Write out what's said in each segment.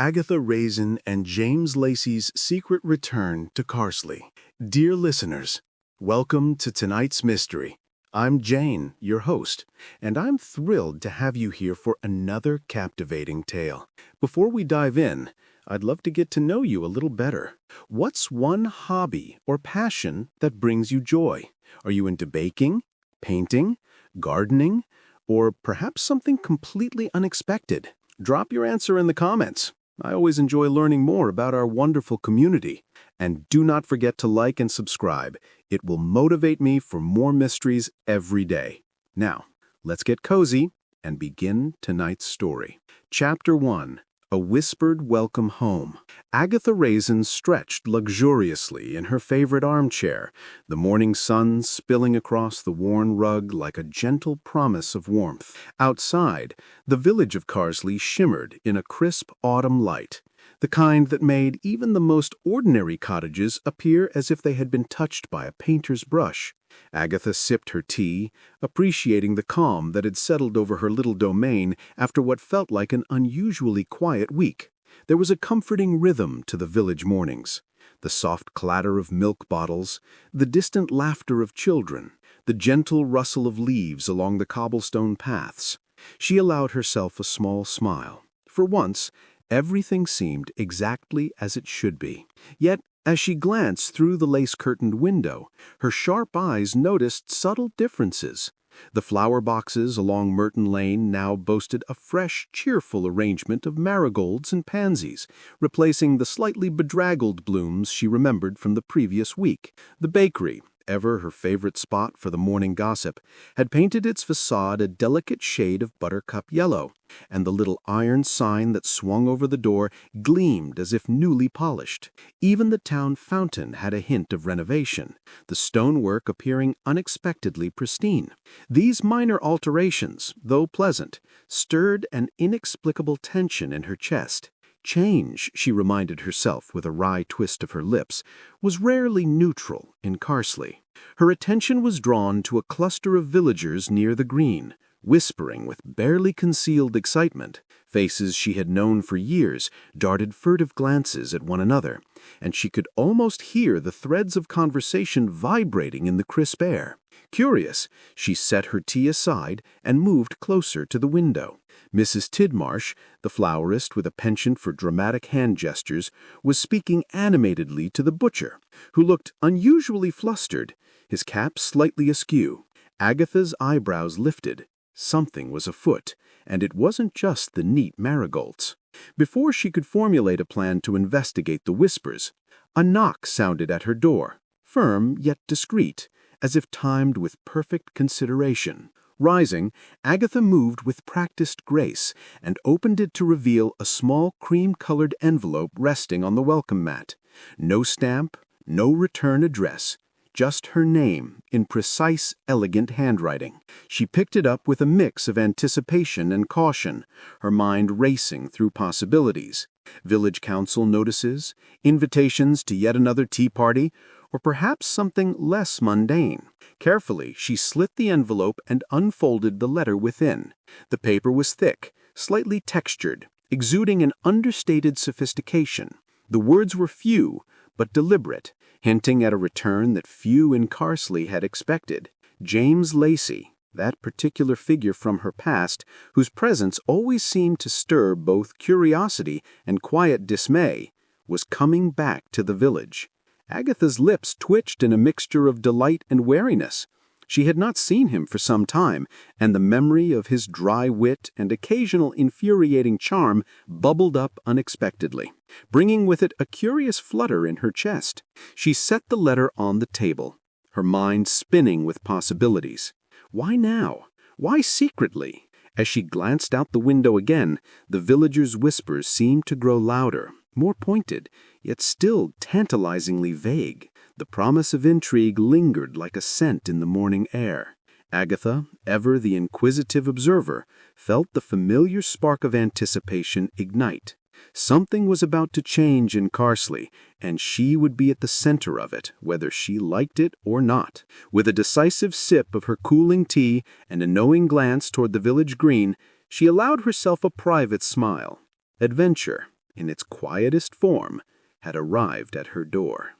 Agatha Raisin and James Lacey's secret return to Carsely. Dear listeners, welcome to tonight's mystery. I'm Jane, your host, and I'm thrilled to have you here for another captivating tale. Before we dive in, I'd love to get to know you a little better. What's one hobby or passion that brings you joy? Are you into baking, painting, gardening, or perhaps something completely unexpected? Drop your answer in the comments. I always enjoy learning more about our wonderful community. And do not forget to like and subscribe. It will motivate me for more mysteries every day. Now, let's get cozy and begin tonight's story. Chapter 1. A Whispered Welcome Home. Agatha Raisin stretched luxuriously in her favorite armchair, the morning sun spilling across the worn rug like a gentle promise of warmth. Outside, the village of Carsely shimmered in a crisp autumn light, the kind that made even the most ordinary cottages appear as if they had been touched by a painter's brush. Agatha sipped her tea, appreciating the calm that had settled over her little domain after what felt like an unusually quiet week. There was a comforting rhythm to the village mornings. The soft clatter of milk bottles, the distant laughter of children, the gentle rustle of leaves along the cobblestone paths. She allowed herself a small smile. For once, everything seemed exactly as it should be. Yet, as she glanced through the lace-curtained window, her sharp eyes noticed subtle differences. The flower boxes along Merton Lane now boasted a fresh, cheerful arrangement of marigolds and pansies, replacing the slightly bedraggled blooms she remembered from the previous week. The bakery, ever her favorite spot for the morning gossip, had painted its facade a delicate shade of buttercup yellow, and the little iron sign that swung over the door gleamed as if newly polished. Even the town fountain had a hint of renovation, the stonework appearing unexpectedly pristine. These minor alterations, though pleasant, stirred an inexplicable tension in her chest. Change, she reminded herself with a wry twist of her lips, was rarely neutral in Carsely. Her attention was drawn to a cluster of villagers near the green, whispering with barely concealed excitement. Faces she had known for years darted furtive glances at one another, and she could almost hear the threads of conversation vibrating in the crisp air. Curious, she set her tea aside and moved closer to the window. Mrs. Tidmarsh, the florist with a penchant for dramatic hand gestures, was speaking animatedly to the butcher, who looked unusually flustered, his cap slightly askew. Agatha's eyebrows lifted. Something was afoot, and it wasn't just the neat marigolds. Before she could formulate a plan to investigate the whispers, a knock sounded at her door, firm yet discreet, as if timed with perfect consideration. Rising, Agatha moved with practiced grace and opened it to reveal a small cream-colored envelope resting on the welcome mat. No stamp, no return address, just her name in precise, elegant handwriting. She picked it up with a mix of anticipation and caution, her mind racing through possibilities. Village council notices, invitations to yet another tea party, or perhaps something less mundane. Carefully, she slit the envelope and unfolded the letter within. The paper was thick, slightly textured, exuding an understated sophistication. The words were few, but deliberate, hinting at a return that few in Carsely had expected. James Lacey, that particular figure from her past, whose presence always seemed to stir both curiosity and quiet dismay, was coming back to the village. Agatha's lips twitched in a mixture of delight and wariness. She had not seen him for some time, and the memory of his dry wit and occasional infuriating charm bubbled up unexpectedly, bringing with it a curious flutter in her chest. She set the letter on the table, her mind spinning with possibilities. Why now? Why secretly? As she glanced out the window again, the villagers' whispers seemed to grow louder, more pointed, yet still tantalizingly vague. The promise of intrigue lingered like a scent in the morning air. Agatha, ever the inquisitive observer, felt the familiar spark of anticipation ignite. Something was about to change in Carsely, and she would be at the center of it, whether she liked it or not. With a decisive sip of her cooling tea and a knowing glance toward the village green, she allowed herself a private smile. Adventure, in its quietest form, had arrived at her door.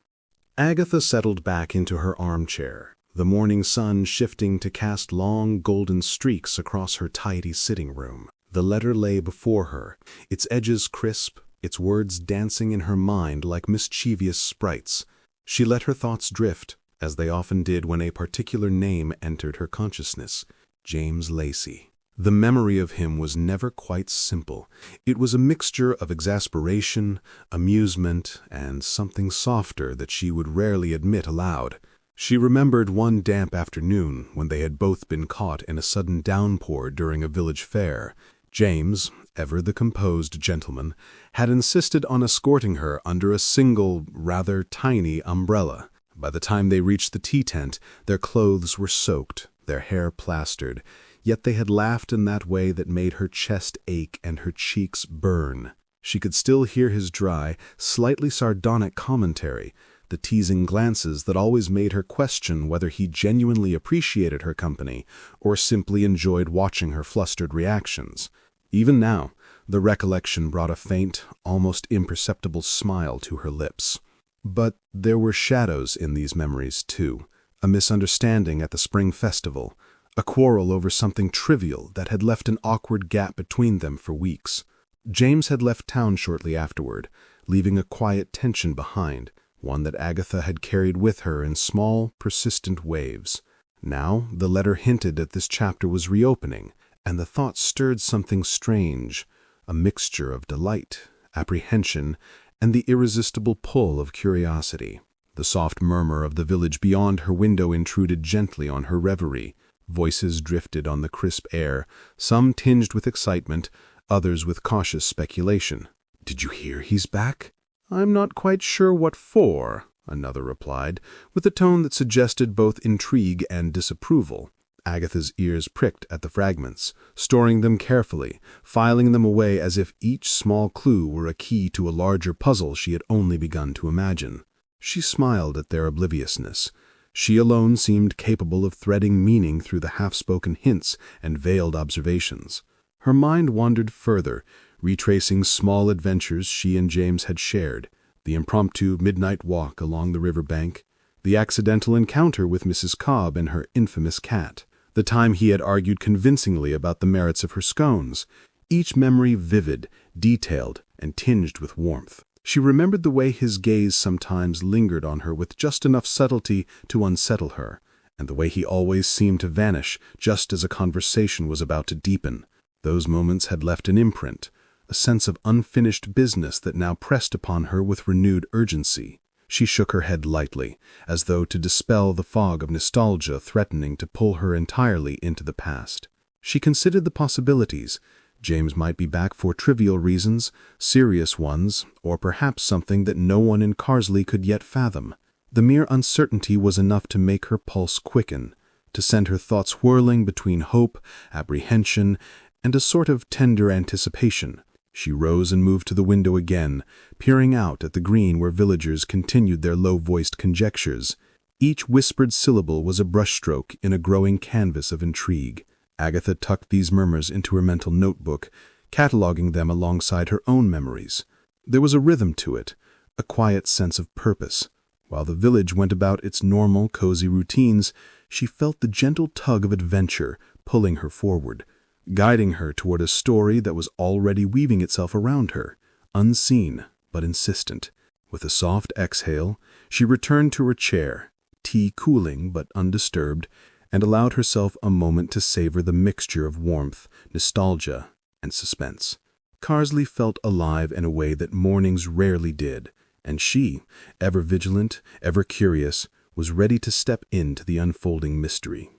Agatha settled back into her armchair, the morning sun shifting to cast long golden streaks across her tidy sitting room. The letter lay before her, its edges crisp, its words dancing in her mind like mischievous sprites. She let her thoughts drift, as they often did when a particular name entered her consciousness: James Lacey. The memory of him was never quite simple. It was a mixture of exasperation, amusement, and something softer that she would rarely admit aloud. She remembered one damp afternoon when they had both been caught in a sudden downpour during a village fair. James, ever the composed gentleman, had insisted on escorting her under a single, rather tiny umbrella. By the time they reached the tea tent, their clothes were soaked, their hair plastered, yet they had laughed in that way that made her chest ache and her cheeks burn. She could still hear his dry, slightly sardonic commentary, the teasing glances that always made her question whether he genuinely appreciated her company or simply enjoyed watching her flustered reactions. Even now, the recollection brought a faint, almost imperceptible smile to her lips. But there were shadows in these memories, too. A misunderstanding at the spring festival, a quarrel over something trivial that had left an awkward gap between them for weeks. James had left town shortly afterward, leaving a quiet tension behind, one that Agatha had carried with her in small, persistent waves. Now the letter hinted that this chapter was reopening, and the thought stirred something strange, a mixture of delight, apprehension, and the irresistible pull of curiosity. The soft murmur of the village beyond her window intruded gently on her reverie. Voices drifted on the crisp air, some tinged with excitement, others with cautious speculation. "Did you hear he's back?" "I'm not quite sure what for," another replied, with a tone that suggested both intrigue and disapproval. Agatha's ears pricked at the fragments, storing them carefully, filing them away as if each small clue were a key to a larger puzzle she had only begun to imagine. She smiled at their obliviousness. She alone seemed capable of threading meaning through the half-spoken hints and veiled observations. Her mind wandered further, retracing small adventures she and James had shared, the impromptu midnight walk along the river bank, the accidental encounter with Mrs. Cobb and her infamous cat, the time he had argued convincingly about the merits of her scones, each memory vivid, detailed, and tinged with warmth. She remembered the way his gaze sometimes lingered on her with just enough subtlety to unsettle her, and the way he always seemed to vanish just as a conversation was about to deepen. Those moments had left an imprint, a sense of unfinished business that now pressed upon her with renewed urgency. She shook her head lightly, as though to dispel the fog of nostalgia threatening to pull her entirely into the past. She considered the possibilities. James might be back for trivial reasons, serious ones, or perhaps something that no one in Carsely could yet fathom. The mere uncertainty was enough to make her pulse quicken, to send her thoughts whirling between hope, apprehension, and a sort of tender anticipation. She rose and moved to the window again, peering out at the green where villagers continued their low-voiced conjectures. Each whispered syllable was a brushstroke in a growing canvas of intrigue. Agatha tucked these murmurs into her mental notebook, cataloging them alongside her own memories. There was a rhythm to it, a quiet sense of purpose. While the village went about its normal, cozy routines, she felt the gentle tug of adventure pulling her forward, guiding her toward a story that was already weaving itself around her, unseen but insistent. With a soft exhale, she returned to her chair, tea cooling but undisturbed, and allowed herself a moment to savor the mixture of warmth, nostalgia, and suspense. Carsely felt alive in a way that mornings rarely did, and she, ever vigilant, ever curious, was ready to step into the unfolding mystery.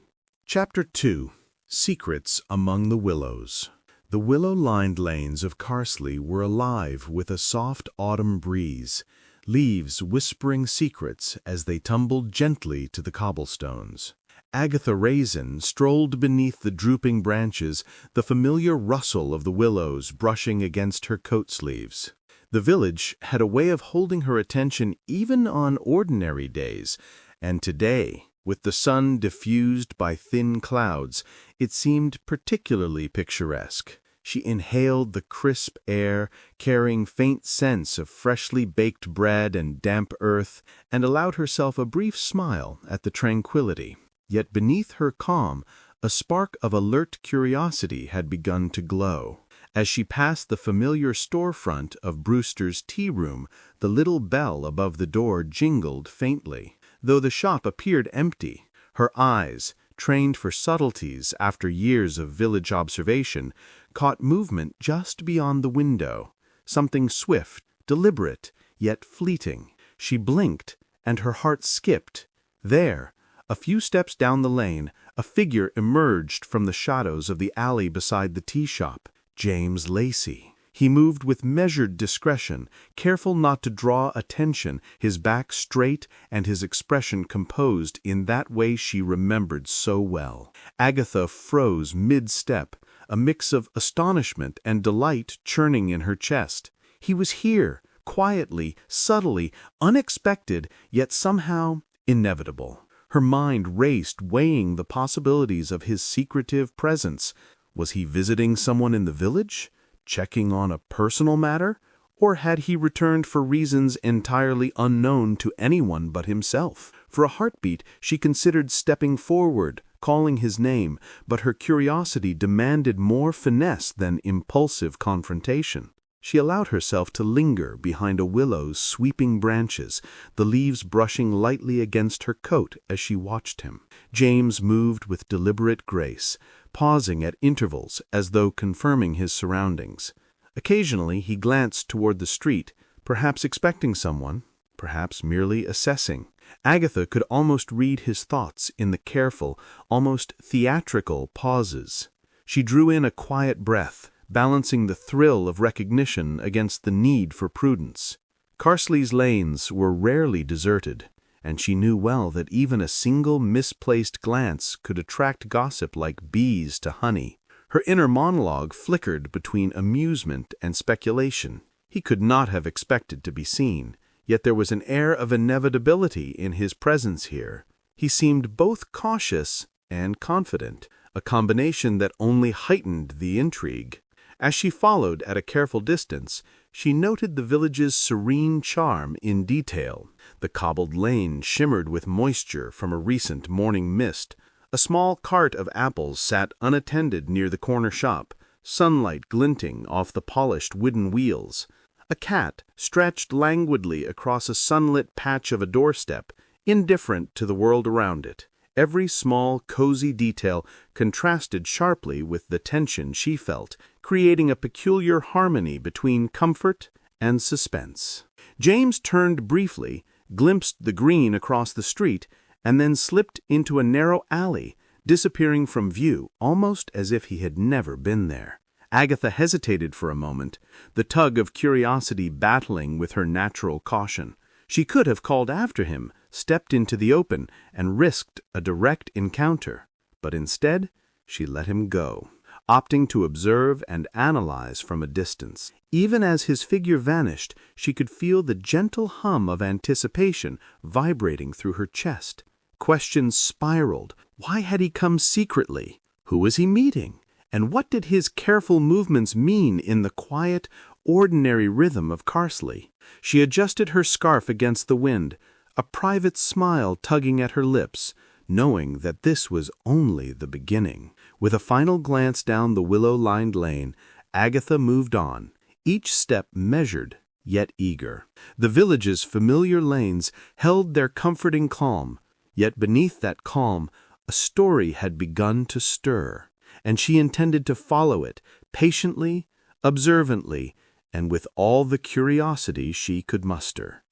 Chapter 2. Secrets Among the Willows. The willow-lined lanes of Carsely were alive with a soft autumn breeze, leaves whispering secrets as they tumbled gently to the cobblestones. Agatha Raisin strolled beneath the drooping branches, the familiar rustle of the willows brushing against her coat sleeves. The village had a way of holding her attention even on ordinary days, and today, with the sun diffused by thin clouds, it seemed particularly picturesque. She inhaled the crisp air, carrying faint scents of freshly baked bread and damp earth, and allowed herself a brief smile at the tranquility. Yet beneath her calm, a spark of alert curiosity had begun to glow. As she passed the familiar storefront of Brewster's Tea Room, the little bell above the door jingled faintly. Though the shop appeared empty, her eyes, trained for subtleties after years of village observation, caught movement just beyond the window, something swift, deliberate, yet fleeting. She blinked, and her heart skipped. There, a few steps down the lane, a figure emerged from the shadows of the alley beside the tea shop. James Lacey. He moved with measured discretion, careful not to draw attention, his back straight and his expression composed in that way she remembered so well. Agatha froze mid-step, a mix of astonishment and delight churning in her chest. He was here, quietly, subtly, unexpected, yet somehow inevitable. Her mind raced, weighing the possibilities of his secretive presence. Was he visiting someone in the village? Checking on a personal matter? Or had he returned for reasons entirely unknown to anyone but himself? For a heartbeat, she considered stepping forward, calling his name, but her curiosity demanded more finesse than impulsive confrontation. She allowed herself to linger behind a willow's sweeping branches, the leaves brushing lightly against her coat as she watched him. James moved with deliberate grace, pausing at intervals as though confirming his surroundings. Occasionally he glanced toward the street, perhaps expecting someone, perhaps merely assessing. Agatha could almost read his thoughts in the careful, almost theatrical pauses. She drew in a quiet breath, balancing the thrill of recognition against the need for prudence. Carsely's lanes were rarely deserted, and she knew well that even a single misplaced glance could attract gossip like bees to honey. Her inner monologue flickered between amusement and speculation. He could not have expected to be seen, yet there was an air of inevitability in his presence here. He seemed both cautious and confident, a combination that only heightened the intrigue. As she followed at a careful distance, she noted the village's serene charm in detail. The cobbled lane shimmered with moisture from a recent morning mist. A small cart of apples sat unattended near the corner shop, sunlight glinting off the polished wooden wheels. A cat stretched languidly across a sunlit patch of a doorstep, indifferent to the world around it. Every small, cozy detail contrasted sharply with the tension she felt, creating a peculiar harmony between comfort and suspense. James turned briefly, glimpsed the green across the street, and then slipped into a narrow alley, disappearing from view almost as if he had never been there. Agatha hesitated for a moment, the tug of curiosity battling with her natural caution. She could have called after him, stepped into the open, and risked a direct encounter, but instead she let him go, opting to observe and analyze from a distance. Even as his figure vanished, she could feel the gentle hum of anticipation vibrating through her chest. Questions spiraled. Why had he come secretly? Who was he meeting? And what did his careful movements mean in the quiet, ordinary rhythm of Carsely? She adjusted her scarf against the wind, a private smile tugging at her lips, knowing that this was only the beginning. With a final glance down the willow-lined lane, Agatha moved on, each step measured yet eager. The village's familiar lanes held their comforting calm, yet beneath that calm a story had begun to stir, and she intended to follow it, patiently, observantly, and with all the curiosity she could muster.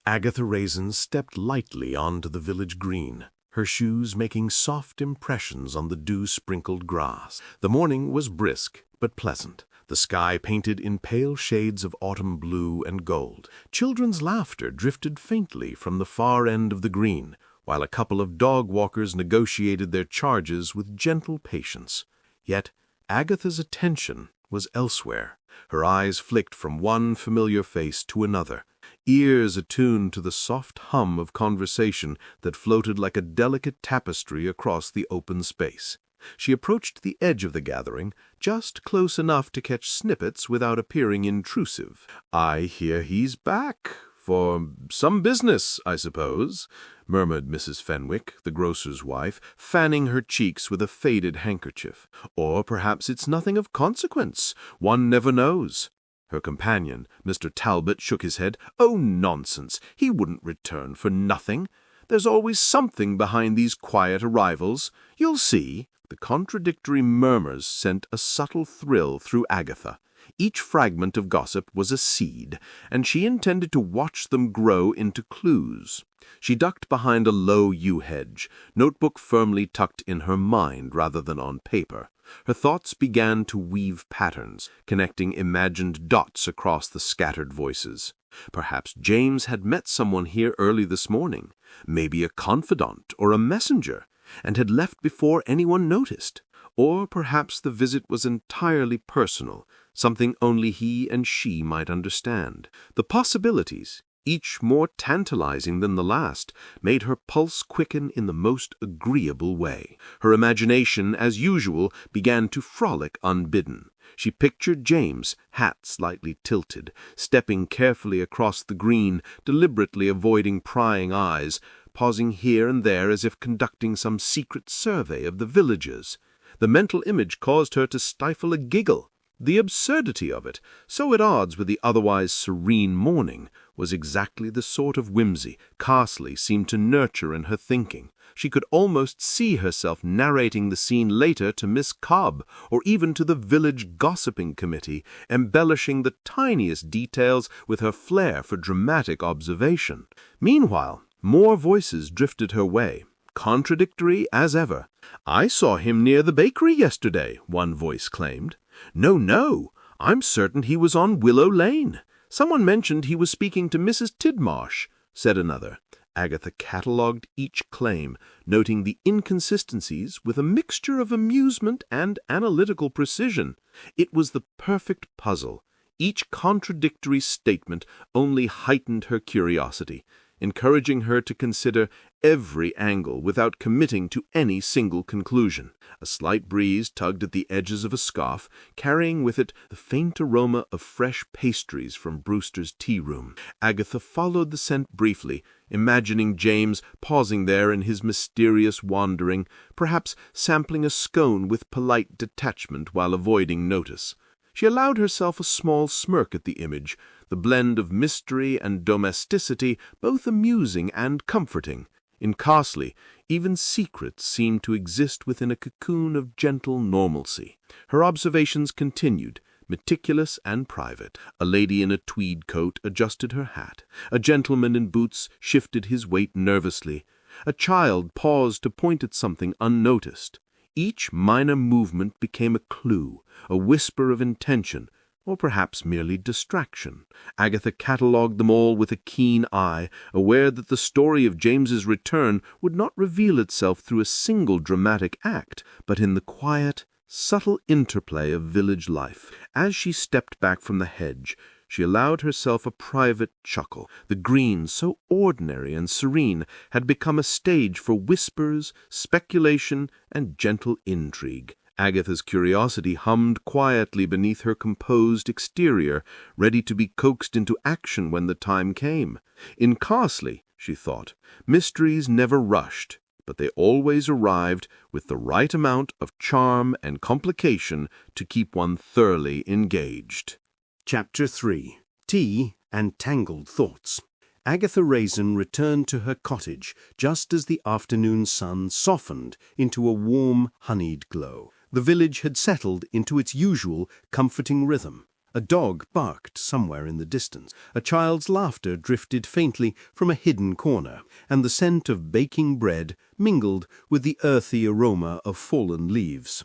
Agatha Raisin stepped lightly onto the village green, her shoes making soft impressions on the dew-sprinkled grass. The morning was brisk but pleasant, the sky painted in pale shades of autumn blue and gold. Children's laughter drifted faintly from the far end of the green, while a couple of dog-walkers negotiated their charges with gentle patience. Yet Agatha's attention was elsewhere. Her eyes flicked from one familiar face to another, ears attuned to the soft hum of conversation that floated like a delicate tapestry across the open space. She approached the edge of the gathering, just close enough to catch snippets without appearing intrusive. "I hear he's back. For some business, I suppose," murmured Mrs. Fenwick, the grocer's wife, fanning her cheeks with a faded handkerchief. "Or perhaps it's nothing of consequence. One never knows." Her companion, Mr. Talbot, shook his head. "Oh, nonsense! He wouldn't return for nothing. There's always something behind these quiet arrivals. You'll see." The contradictory murmurs sent a subtle thrill through Agatha. Each fragment of gossip was a seed, and she intended to watch them grow into clues. She ducked behind a low yew hedge, notebook firmly tucked in her mind rather than on paper. Her thoughts began to weave patterns, connecting imagined dots across the scattered voices. Perhaps James had met someone here early this morning, maybe a confidant or a messenger, and had left before anyone noticed. Or perhaps the visit was entirely personal, something only he and she might understand. The possibilities, each more tantalizing than the last, made her pulse quicken in the most agreeable way. Her imagination, as usual, began to frolic unbidden. She pictured James, hat slightly tilted, stepping carefully across the green, deliberately avoiding prying eyes, pausing here and there as if conducting some secret survey of the villagers. The mental image caused her to stifle a giggle. The absurdity of it, so at odds with the otherwise serene morning, was exactly the sort of whimsy Carsely seemed to nurture in her thinking. She could almost see herself narrating the scene later to Miss Cobb, or even to the village gossiping committee, embellishing the tiniest details with her flair for dramatic observation. Meanwhile, more voices drifted her way, contradictory as ever. "I saw him near the bakery yesterday," one voice claimed. No, I'm certain he was on Willow Lane. Someone mentioned he was speaking to Mrs. Tidmarsh," said another. Agatha catalogued each claim, noting the inconsistencies with a mixture of amusement and analytical precision. It was the perfect puzzle. Each contradictory statement only heightened her curiosity, encouraging her to consider every angle without committing to any single conclusion. A slight breeze tugged at the edges of a scarf, carrying with it the faint aroma of fresh pastries from Brewster's tea-room. Agatha followed the scent briefly, imagining James pausing there in his mysterious wandering, perhaps sampling a scone with polite detachment while avoiding notice. She allowed herself a small smirk at the image, the blend of mystery and domesticity both amusing and comforting. In Carsely, even secrets seemed to exist within a cocoon of gentle normalcy. Her observations continued, meticulous and private. A lady in a tweed coat adjusted her hat. A gentleman in boots shifted his weight nervously. A child paused to point at something unnoticed. Each minor movement became a clue, a whisper of intention, or perhaps merely distraction. Agatha catalogued them all with a keen eye, aware that the story of James's return would not reveal itself through a single dramatic act, but in the quiet, subtle interplay of village life. As she stepped back from the hedge, she allowed herself a private chuckle. The green, so ordinary and serene, had become a stage for whispers, speculation, and gentle intrigue. Agatha's curiosity hummed quietly beneath her composed exterior, ready to be coaxed into action when the time came. In Carsely, she thought, mysteries never rushed, but they always arrived with the right amount of charm and complication to keep one thoroughly engaged. Chapter 3. Tea and Tangled Thoughts. Agatha Raisin returned to her cottage just as the afternoon sun softened into a warm, honeyed glow. The village had settled into its usual comforting rhythm. A dog barked somewhere in the distance. A child's laughter drifted faintly from a hidden corner, and the scent of baking bread mingled with the earthy aroma of fallen leaves.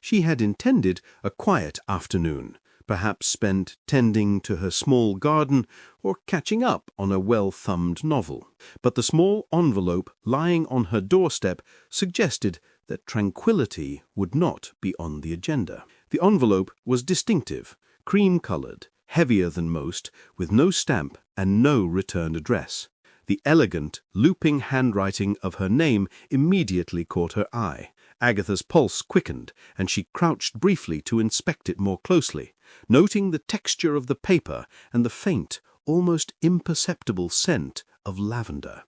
She had intended a quiet afternoon, perhaps spent tending to her small garden or catching up on a well-thumbed novel. But the small envelope lying on her doorstep suggested that tranquility would not be on the agenda. The envelope was distinctive, cream-colored, heavier than most, with no stamp and no return address. The elegant, looping handwriting of her name immediately caught her eye. Agatha's pulse quickened, and she crouched briefly to inspect it more closely, noting the texture of the paper and the faint, almost imperceptible scent of lavender.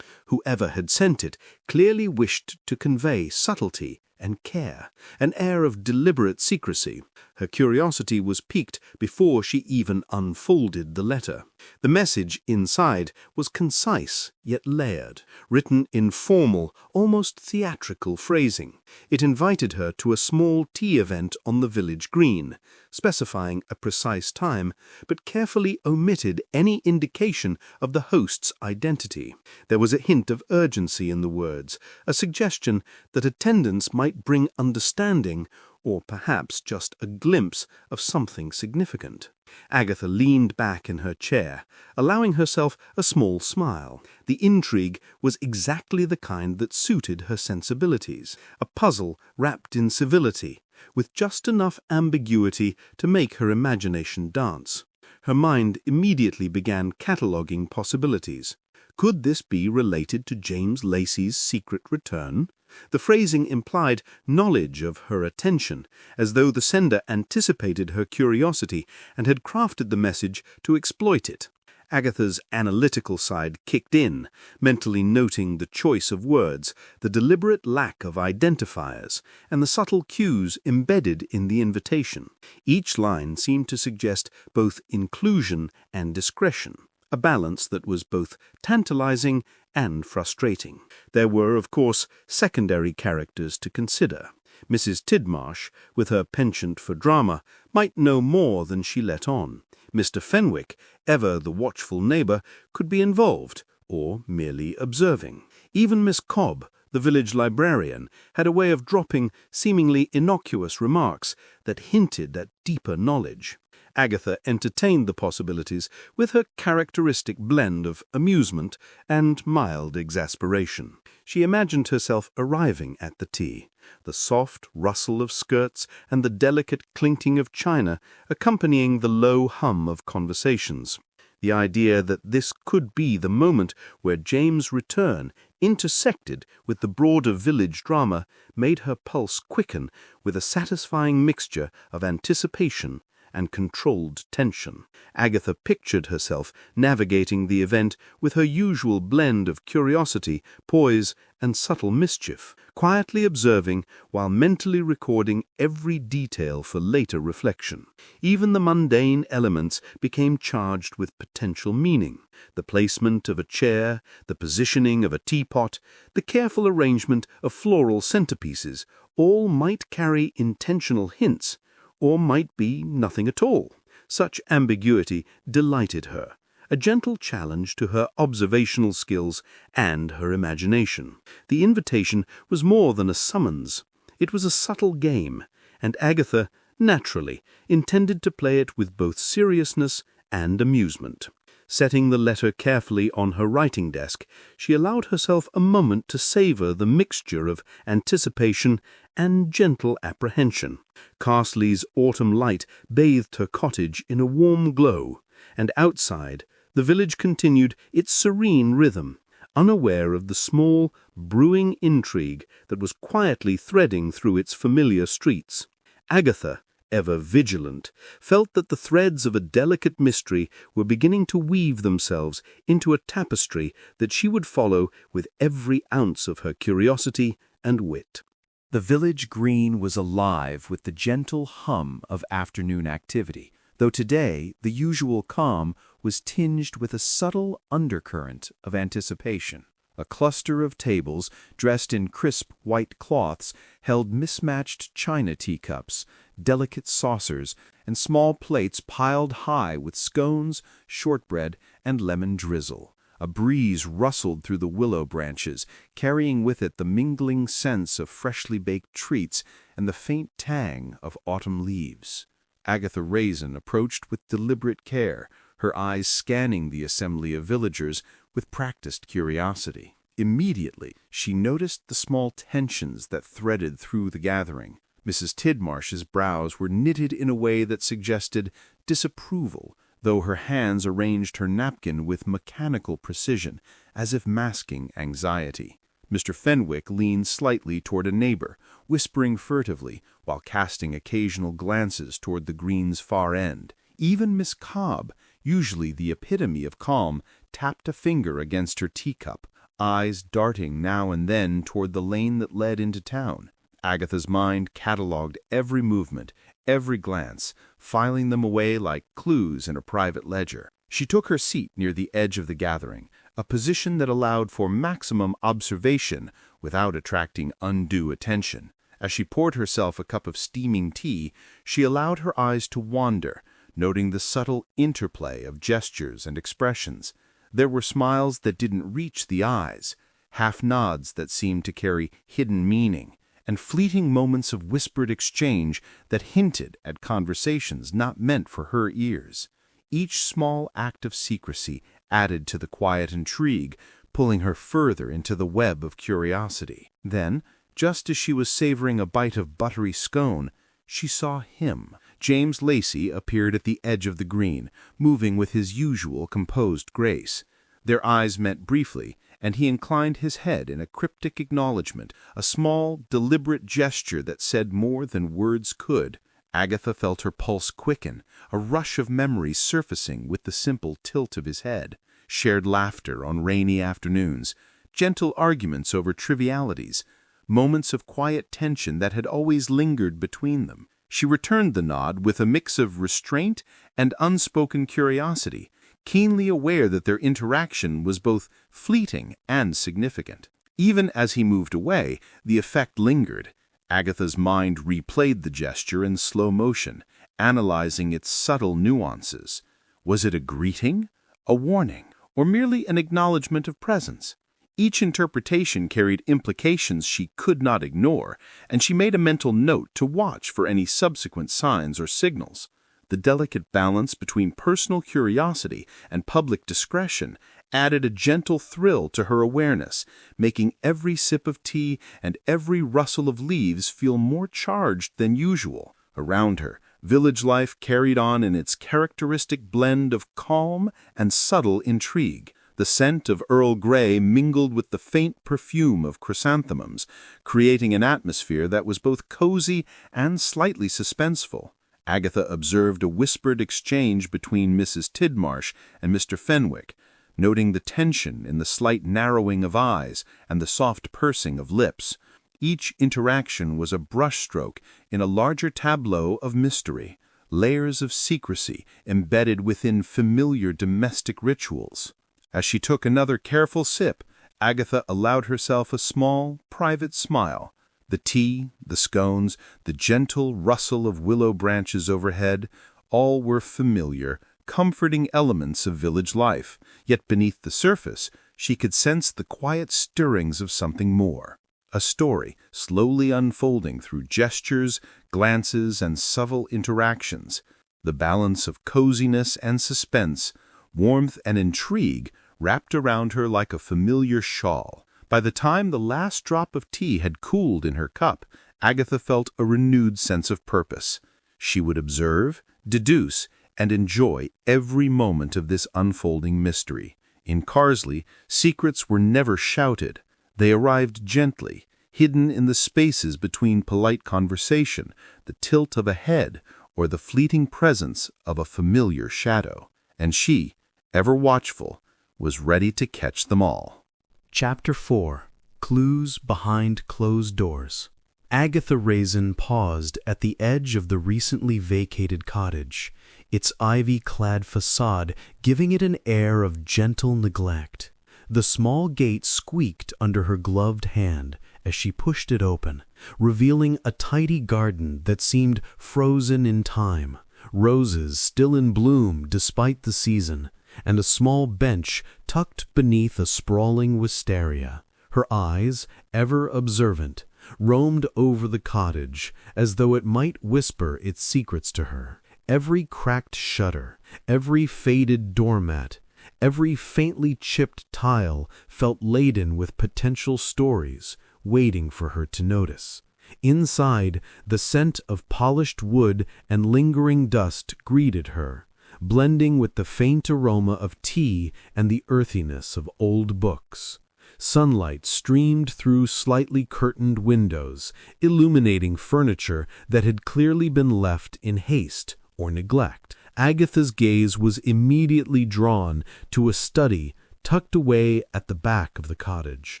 Whoever had sent it clearly wished to convey subtlety and care, an air of deliberate secrecy. Her curiosity was piqued before she even unfolded the letter. The message inside was concise yet layered, written in formal, almost theatrical phrasing. It invited her to a small tea event on the village green, specifying a precise time, but carefully omitted any indication of the host's identity. There was a hint of urgency in the words, a suggestion that attendance might bring understanding, or perhaps just a glimpse of something significant. Agatha leaned back in her chair, allowing herself a small smile. The intrigue was exactly the kind that suited her sensibilities, a puzzle wrapped in civility, with just enough ambiguity to make her imagination dance. Her mind immediately began cataloguing possibilities. Could this be related to James Lacey's secret return? The phrasing implied knowledge of her attention, as though the sender anticipated her curiosity and had crafted the message to exploit it. Agatha's analytical side kicked in, mentally noting the choice of words, the deliberate lack of identifiers, and the subtle cues embedded in the invitation. Each line seemed to suggest both inclusion and discretion, a balance that was both tantalizing and frustrating. There were, of course, secondary characters to consider. Mrs. Tidmarsh, with her penchant for drama, might know more than she let on. Mr. Fenwick, ever the watchful neighbour, could be involved, or merely observing. Even Miss Cobb, the village librarian, had a way of dropping seemingly innocuous remarks that hinted at deeper knowledge. Agatha entertained the possibilities with her characteristic blend of amusement and mild exasperation. She imagined herself arriving at the tea, the soft rustle of skirts and the delicate clinking of china accompanying the low hum of conversations. The idea that this could be the moment where James' return intersected with the broader village drama made her pulse quicken with a satisfying mixture of anticipation and controlled tension. Agatha pictured herself navigating the event with her usual blend of curiosity, poise, and subtle mischief, quietly observing while mentally recording every detail for later reflection. Even the mundane elements became charged with potential meaning. The placement of a chair, the positioning of a teapot, the careful arrangement of floral centerpieces, all might carry intentional hints, or might be nothing at all. Such ambiguity delighted her, a gentle challenge to her observational skills and her imagination. The invitation was more than a summons. It was a subtle game, and Agatha, naturally, intended to play it with both seriousness and amusement. Setting the letter carefully on her writing desk, she allowed herself a moment to savor the mixture of anticipation and gentle apprehension. Carsley's autumn light bathed her cottage in a warm glow, and outside, the village continued its serene rhythm, unaware of the small, brewing intrigue that was quietly threading through its familiar streets. Agatha, ever vigilant, felt that the threads of a delicate mystery were beginning to weave themselves into a tapestry that she would follow with every ounce of her curiosity and wit. The village green was alive with the gentle hum of afternoon activity, though today the usual calm was tinged with a subtle undercurrent of anticipation. A cluster of tables, dressed in crisp white cloths, held mismatched china teacups, delicate saucers, and small plates piled high with scones, shortbread, and lemon drizzle. A breeze rustled through the willow branches, carrying with it the mingling sense of freshly baked treats and the faint tang of autumn leaves. Agatha Raisin approached with deliberate care, her eyes scanning the assembly of villagers with practiced curiosity. Immediately, she noticed the small tensions that threaded through the gathering. Mrs. Tidmarsh's brows were knitted in a way that suggested disapproval, though her hands arranged her napkin with mechanical precision, as if masking anxiety. Mr. Fenwick leaned slightly toward a neighbor, whispering furtively while casting occasional glances toward the green's far end. Even Miss Cobb, usually the epitome of calm, tapped a finger against her teacup, eyes darting now and then toward the lane that led into town. Agatha's mind catalogued every movement, every glance, filing them away like clues in a private ledger. She took her seat near the edge of the gathering, a position that allowed for maximum observation without attracting undue attention. As she poured herself a cup of steaming tea, she allowed her eyes to wander, noting the subtle interplay of gestures and expressions. There were smiles that didn't reach the eyes, half-nods that seemed to carry hidden meaning, and fleeting moments of whispered exchange that hinted at conversations not meant for her ears. Each small act of secrecy added to the quiet intrigue, pulling her further into the web of curiosity. Then, just as she was savoring a bite of buttery scone, she saw him. James Lacey appeared at the edge of the green, moving with his usual composed grace. Their eyes met briefly, and he inclined his head in a cryptic acknowledgement, a small, deliberate gesture that said more than words could. Agatha felt her pulse quicken, a rush of memories surfacing with the simple tilt of his head. Shared laughter on rainy afternoons, gentle arguments over trivialities, moments of quiet tension that had always lingered between them. She returned the nod with a mix of restraint and unspoken curiosity, keenly aware that their interaction was both fleeting and significant. Even as he moved away, the effect lingered. Agatha's mind replayed the gesture in slow motion, analyzing its subtle nuances. Was it a greeting, a warning, or merely an acknowledgement of presence? Each interpretation carried implications she could not ignore, and she made a mental note to watch for any subsequent signs or signals. The delicate balance between personal curiosity and public discretion added a gentle thrill to her awareness, making every sip of tea and every rustle of leaves feel more charged than usual. Around her, village life carried on in its characteristic blend of calm and subtle intrigue. The scent of Earl Grey mingled with the faint perfume of chrysanthemums, creating an atmosphere that was both cozy and slightly suspenseful. Agatha observed a whispered exchange between Mrs. Tidmarsh and Mr. Fenwick, noting the tension in the slight narrowing of eyes and the soft pursing of lips. Each interaction was a brushstroke in a larger tableau of mystery, layers of secrecy embedded within familiar domestic rituals. As she took another careful sip, Agatha allowed herself a small, private smile. The tea, the scones, the gentle rustle of willow branches overhead, all were familiar, comforting elements of village life, yet beneath the surface she could sense the quiet stirrings of something more. A story slowly unfolding through gestures, glances, and subtle interactions. The balance of coziness and suspense, warmth and intrigue wrapped around her like a familiar shawl. By the time the last drop of tea had cooled in her cup, Agatha felt a renewed sense of purpose. She would observe, deduce, and enjoy every moment of this unfolding mystery. In Carsely, secrets were never shouted. They arrived gently, hidden in the spaces between polite conversation, the tilt of a head, or the fleeting presence of a familiar shadow. And she, ever watchful, was ready to catch them all. Chapter 4. Clues Behind Closed Doors. Agatha Raisin paused at the edge of the recently vacated cottage, its ivy-clad facade giving it an air of gentle neglect. The small gate squeaked under her gloved hand as she pushed it open, revealing a tidy garden that seemed frozen in time, roses still in bloom despite the season, and a small bench tucked beneath a sprawling wisteria. Her eyes, ever observant, roamed over the cottage as though it might whisper its secrets to her. Every cracked shutter, every faded doormat, every faintly chipped tile felt laden with potential stories waiting for her to notice. Inside, the scent of polished wood and lingering dust greeted her, blending with the faint aroma of tea and the earthiness of old books. Sunlight streamed through slightly curtained windows, illuminating furniture that had clearly been left in haste or neglect. Agatha's gaze was immediately drawn to a study tucked away at the back of the cottage.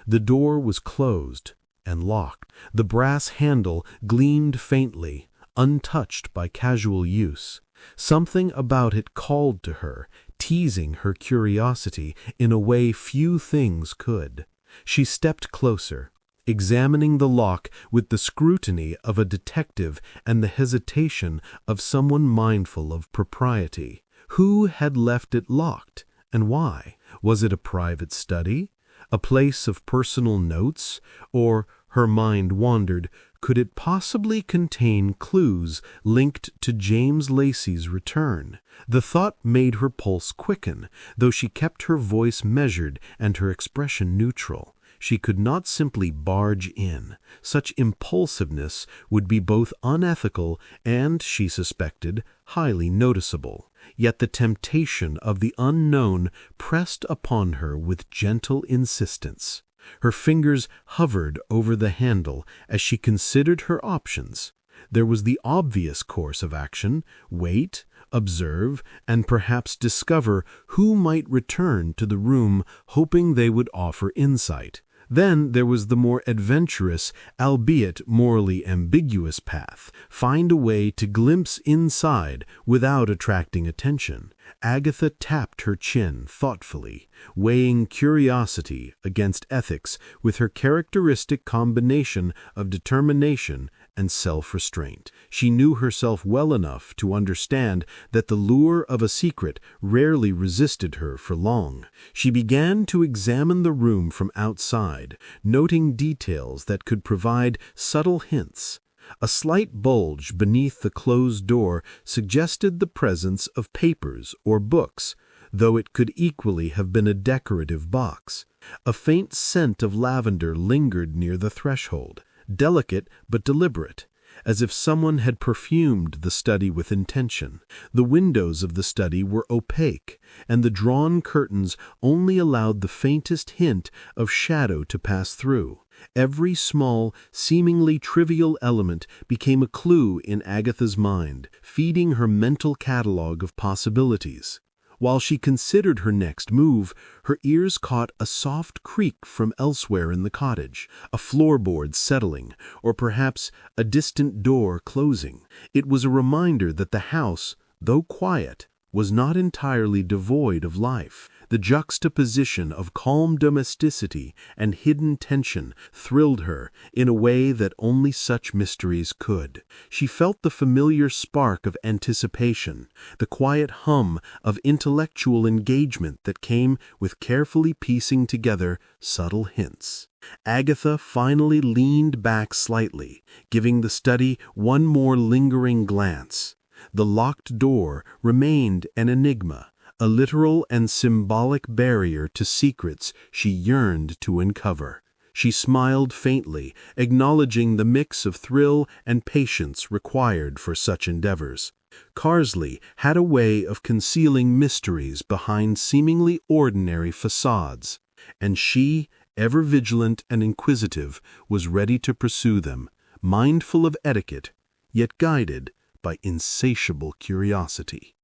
The door was closed and locked. The brass handle gleamed faintly, untouched by casual use. Something about it called to her, teasing her curiosity in a way few things could. She stepped closer, examining the lock with the scrutiny of a detective and the hesitation of someone mindful of propriety. Who had left it locked, and why? Was it a private study? A place of personal notes? Or, her mind wandered, could it possibly contain clues linked to James Lacey's return? The thought made her pulse quicken, though she kept her voice measured and her expression neutral. She could not simply barge in. Such impulsiveness would be both unethical and, she suspected, highly noticeable. Yet the temptation of the unknown pressed upon her with gentle insistence. Her fingers hovered over the handle as she considered her options. There was the obvious course of action: wait, observe, and perhaps discover who might return to the room, hoping they would offer insight. Then there was the more adventurous, albeit morally ambiguous path: find a way to glimpse inside without attracting attention. Agatha tapped her chin thoughtfully, weighing curiosity against ethics with her characteristic combination of determination and self-restraint. She knew herself well enough to understand that the lure of a secret rarely resisted her for long. She began to examine the room from outside, noting details that could provide subtle hints. A slight bulge beneath the closed door suggested the presence of papers or books, though it could equally have been a decorative box. A faint scent of lavender lingered near the threshold, delicate but deliberate, as if someone had perfumed the study with intention. The windows of the study were opaque, and the drawn curtains only allowed the faintest hint of shadow to pass through. Every small, seemingly trivial element became a clue in Agatha's mind, feeding her mental catalogue of possibilities. While she considered her next move, her ears caught a soft creak from elsewhere in the cottage, a floorboard settling, or perhaps a distant door closing. It was a reminder that the house, though quiet, was not entirely devoid of life. The juxtaposition of calm domesticity and hidden tension thrilled her in a way that only such mysteries could. She felt the familiar spark of anticipation, the quiet hum of intellectual engagement that came with carefully piecing together subtle hints. Agatha finally leaned back slightly, giving the study one more lingering glance. The locked door remained an enigma, a literal and symbolic barrier to secrets she yearned to uncover. She smiled faintly, acknowledging the mix of thrill and patience required for such endeavors. Carsely had a way of concealing mysteries behind seemingly ordinary facades, and she, ever vigilant and inquisitive, was ready to pursue them, mindful of etiquette, yet guided by insatiable curiosity.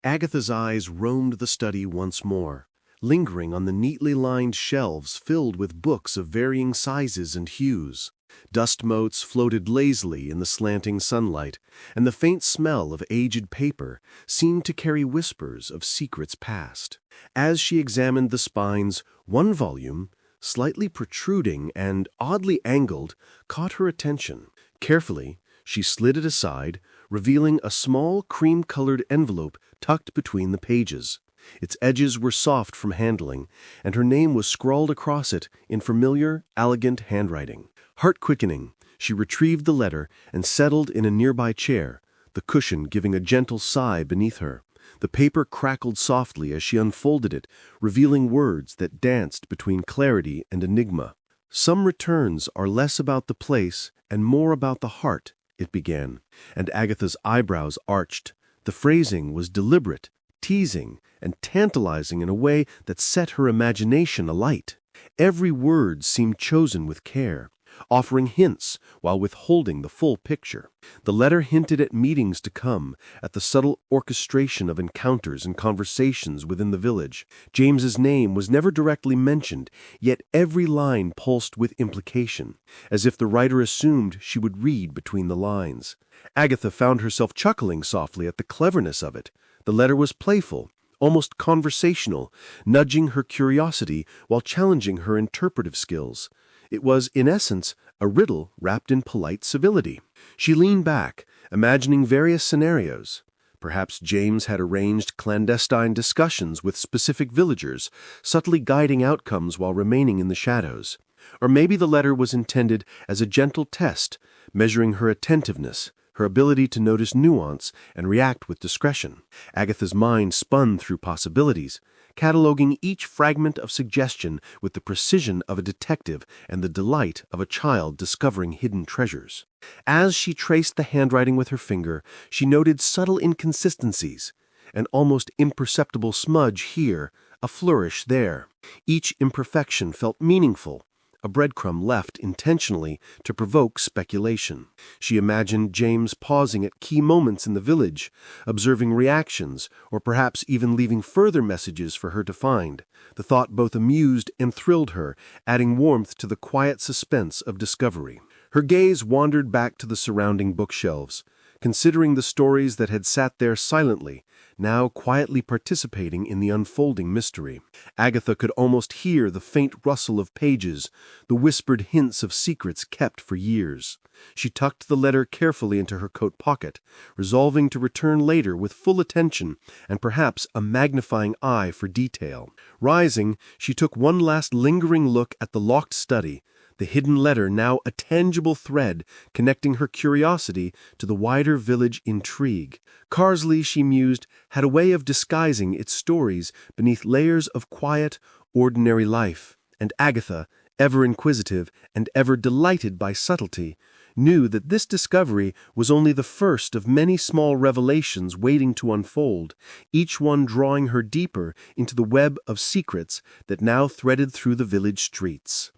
Agatha's eyes roamed the study once more, lingering on the neatly lined shelves filled with books of varying sizes and hues. Dust motes floated lazily in the slanting sunlight, and the faint smell of aged paper seemed to carry whispers of secrets past. As she examined the spines, one volume, slightly protruding and oddly angled, caught her attention. Carefully, she slid it aside, revealing a small cream-colored envelope tucked between the pages. Its edges were soft from handling, and her name was scrawled across it in familiar, elegant handwriting. Heart-quickening, she retrieved the letter and settled in a nearby chair, the cushion giving a gentle sigh beneath her. The paper crackled softly as she unfolded it, revealing words that danced between clarity and enigma. "Some returns are less about the place and more about the heart," it began, and Agatha's eyebrows arched. The phrasing was deliberate, teasing, and tantalizing in a way that set her imagination alight. Every word seemed chosen with care, offering hints while withholding the full picture. The letter hinted at meetings to come, at the subtle orchestration of encounters and conversations within the village. James's name was never directly mentioned, yet every line pulsed with implication, as if the writer assumed she would read between the lines. Agatha found herself chuckling softly at the cleverness of it. The letter was playful, almost conversational, nudging her curiosity while challenging her interpretive skills. It was, in essence, a riddle wrapped in polite civility. She leaned back, imagining various scenarios. Perhaps James had arranged clandestine discussions with specific villagers, subtly guiding outcomes while remaining in the shadows. Or maybe the letter was intended as a gentle test, measuring her attentiveness, her ability to notice nuance and react with discretion. Agatha's mind spun through possibilities, cataloging each fragment of suggestion with the precision of a detective and the delight of a child discovering hidden treasures. As she traced the handwriting with her finger, she noted subtle inconsistencies, an almost imperceptible smudge here, a flourish there. Each imperfection felt meaningful, a breadcrumb left intentionally to provoke speculation. She imagined James pausing at key moments in the village, observing reactions, or perhaps even leaving further messages for her to find. The thought both amused and thrilled her, adding warmth to the quiet suspense of discovery. Her gaze wandered back to the surrounding bookshelves, considering the stories that had sat there silently, now quietly participating in the unfolding mystery. Agatha could almost hear the faint rustle of pages, the whispered hints of secrets kept for years. She tucked the letter carefully into her coat pocket, resolving to return later with full attention and perhaps a magnifying eye for detail. Rising, she took one last lingering look at the locked study, the hidden letter now a tangible thread connecting her curiosity to the wider village intrigue. Carsely, she mused, had a way of disguising its stories beneath layers of quiet, ordinary life, and Agatha, ever inquisitive and ever delighted by subtlety, knew that this discovery was only the first of many small revelations waiting to unfold, each one drawing her deeper into the web of secrets that now threaded through the village streets.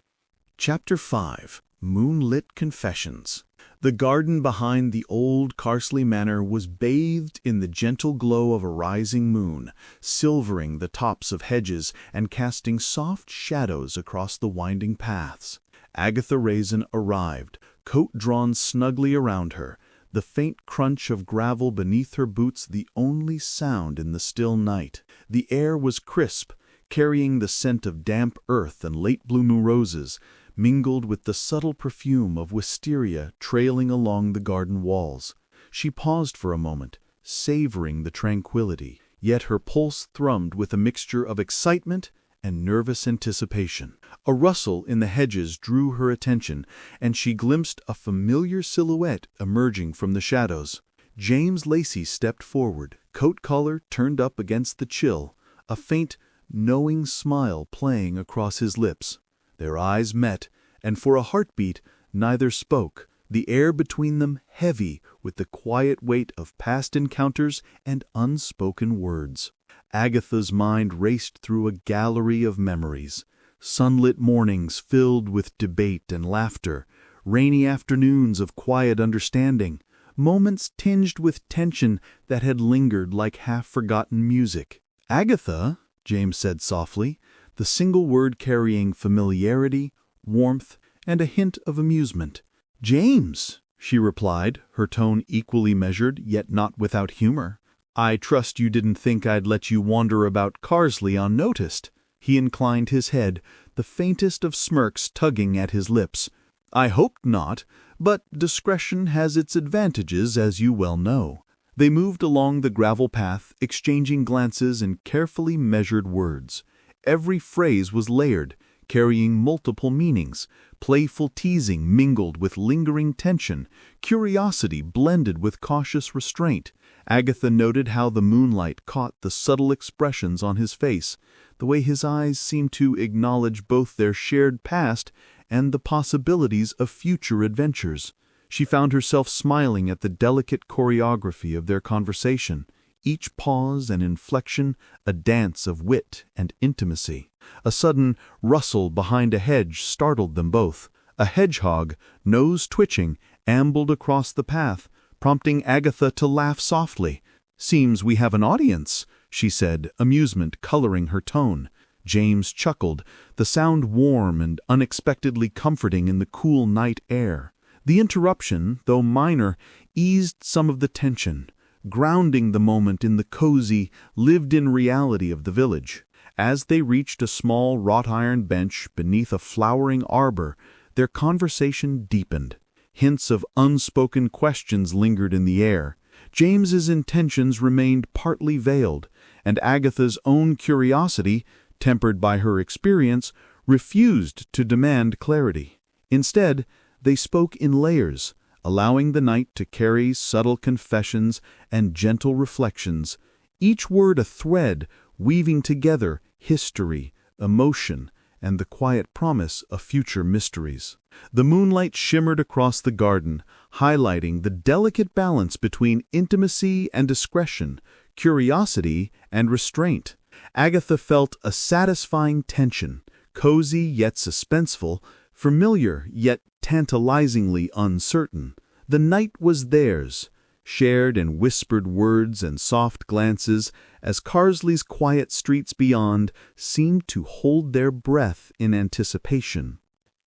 Chapter 5. Moonlit Confessions. The garden behind the old Carsely manor was bathed in the gentle glow of a rising moon, silvering the tops of hedges and casting soft shadows across the winding paths. Agatha Raisin arrived, coat drawn snugly around her, the faint crunch of gravel beneath her boots the only sound in the still night. The air was crisp, carrying the scent of damp earth and late-blooming roses, mingled with the subtle perfume of wisteria trailing along the garden walls. She paused for a moment, savoring the tranquility, yet her pulse thrummed with a mixture of excitement and nervous anticipation. A rustle in the hedges drew her attention, and she glimpsed a familiar silhouette emerging from the shadows. James Lacey stepped forward, coat collar turned up against the chill, a faint, knowing smile playing across his lips. Their eyes met, and for a heartbeat neither spoke, the air between them heavy with the quiet weight of past encounters and unspoken words. Agatha's mind raced through a gallery of memories. Sunlit mornings filled with debate and laughter, rainy afternoons of quiet understanding, moments tinged with tension that had lingered like half-forgotten music. "Agatha," James said softly, the single word carrying familiarity, warmth, and a hint of amusement. "James," she replied, her tone equally measured, yet not without humor. "I trust you didn't think I'd let you wander about Carsely unnoticed." He inclined his head, the faintest of smirks tugging at his lips. "I hoped not, but discretion has its advantages, as you well know." They moved along the gravel path, exchanging glances and carefully measured words. Every phrase was layered, carrying multiple meanings, playful teasing mingled with lingering tension, curiosity blended with cautious restraint. Agatha noted how the moonlight caught the subtle expressions on his face, the way his eyes seemed to acknowledge both their shared past and the possibilities of future adventures. She found herself smiling at the delicate choreography of their conversation, each pause and inflection a dance of wit and intimacy. A sudden rustle behind a hedge startled them both. A hedgehog, nose twitching, ambled across the path, prompting Agatha to laugh softly. "Seems we have an audience," she said, amusement coloring her tone. James chuckled, the sound warm and unexpectedly comforting in the cool night air. The interruption, though minor, eased some of the tension, grounding the moment in the cozy, lived-in reality of the village. As they reached a small wrought-iron bench beneath a flowering arbor, their conversation deepened. Hints of unspoken questions lingered in the air. James's intentions remained partly veiled, and Agatha's own curiosity, tempered by her experience, refused to demand clarity. Instead, they spoke in layers, allowing the night to carry subtle confessions and gentle reflections, each word a thread weaving together history, emotion, and the quiet promise of future mysteries. The moonlight shimmered across the garden, highlighting the delicate balance between intimacy and discretion, curiosity and restraint. Agatha felt a satisfying tension, cozy yet suspenseful, familiar yet tantalizingly uncertain. The night was theirs, shared in whispered words and soft glances, as Carsley's quiet streets beyond seemed to hold their breath in anticipation.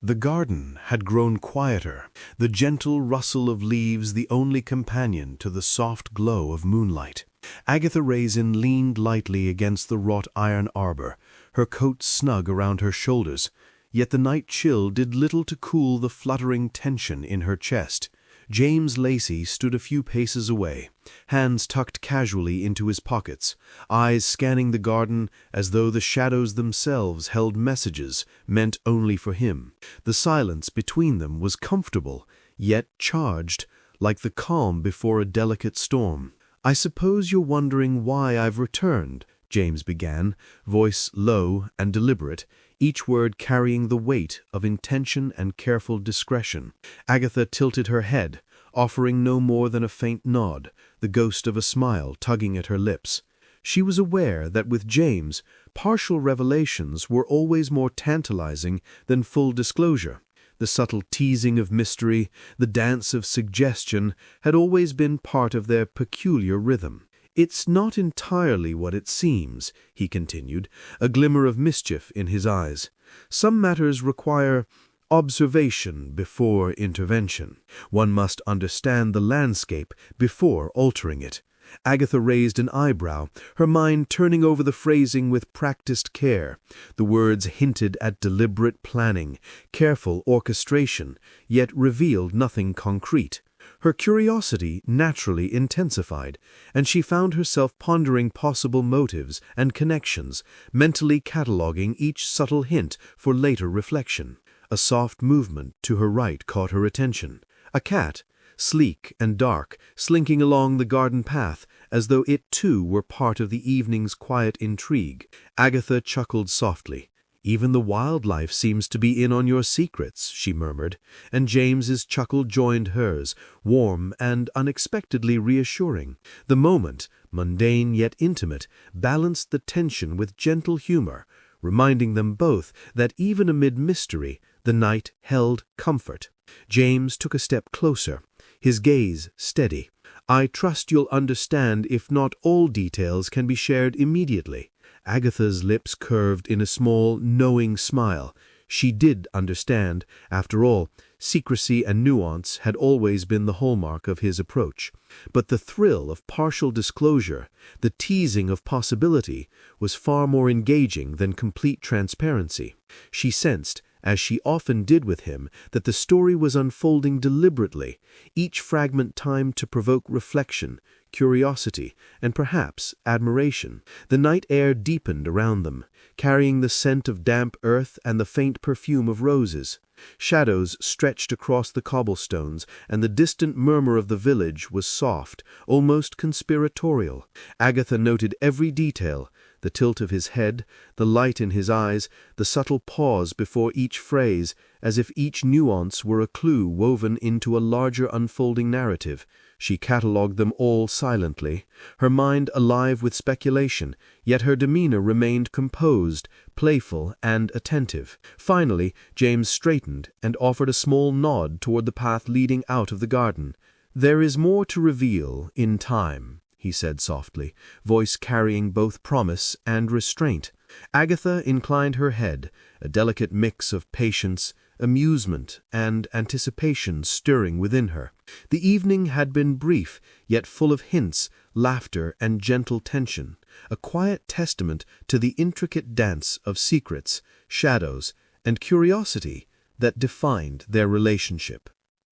The garden had grown quieter, the gentle rustle of leaves the only companion to the soft glow of moonlight. Agatha Raisin leaned lightly against the wrought iron arbor, her coat snug around her shoulders, yet the night chill did little to cool the fluttering tension in her chest. James Lacey stood a few paces away, hands tucked casually into his pockets, eyes scanning the garden as though the shadows themselves held messages meant only for him. The silence between them was comfortable, yet charged, like the calm before a delicate storm. "I suppose you're wondering why I've returned," James began, voice low and deliberate, each word carrying the weight of intention and careful discretion. Agatha tilted her head, offering no more than a faint nod, the ghost of a smile tugging at her lips. She was aware that with James, partial revelations were always more tantalizing than full disclosure. The subtle teasing of mystery, the dance of suggestion, had always been part of their peculiar rhythm. "It's not entirely what it seems," he continued, a glimmer of mischief in his eyes. "Some matters require observation before intervention. One must understand the landscape before altering it." Agatha raised an eyebrow, her mind turning over the phrasing with practiced care. The words hinted at deliberate planning, careful orchestration, yet revealed nothing concrete. Her curiosity naturally intensified, and she found herself pondering possible motives and connections, mentally cataloguing each subtle hint for later reflection. A soft movement to her right caught her attention. A cat, sleek and dark, slinking along the garden path, as though it too were part of the evening's quiet intrigue. Agatha chuckled softly. "Even the wildlife seems to be in on your secrets," she murmured, and James's chuckle joined hers, warm and unexpectedly reassuring. The moment, mundane yet intimate, balanced the tension with gentle humor, reminding them both that even amid mystery, the night held comfort. James took a step closer, his gaze steady. "I trust you'll understand if not all details can be shared immediately." Agatha's lips curved in a small, knowing smile. She did understand. After all, secrecy and nuance had always been the hallmark of his approach. But the thrill of partial disclosure, the teasing of possibility, was far more engaging than complete transparency. She sensed, as she often did with him, that the story was unfolding deliberately, each fragment timed to provoke reflection, curiosity, and perhaps admiration. The night air deepened around them, carrying the scent of damp earth and the faint perfume of roses. Shadows stretched across the cobblestones, and the distant murmur of the village was soft, almost conspiratorial. Agatha noted every detail, the tilt of his head, the light in his eyes, the subtle pause before each phrase, as if each nuance were a clue woven into a larger unfolding narrative. She catalogued them all silently, her mind alive with speculation, yet her demeanor remained composed, playful and attentive. Finally, James straightened and offered a small nod toward the path leading out of the garden. "There is more to reveal in time," he said softly, voice carrying both promise and restraint. Agatha inclined her head, a delicate mix of patience, amusement, and anticipation stirring within her. The evening had been brief, yet full of hints, laughter, and gentle tension, a quiet testament to the intricate dance of secrets, shadows, and curiosity that defined their relationship.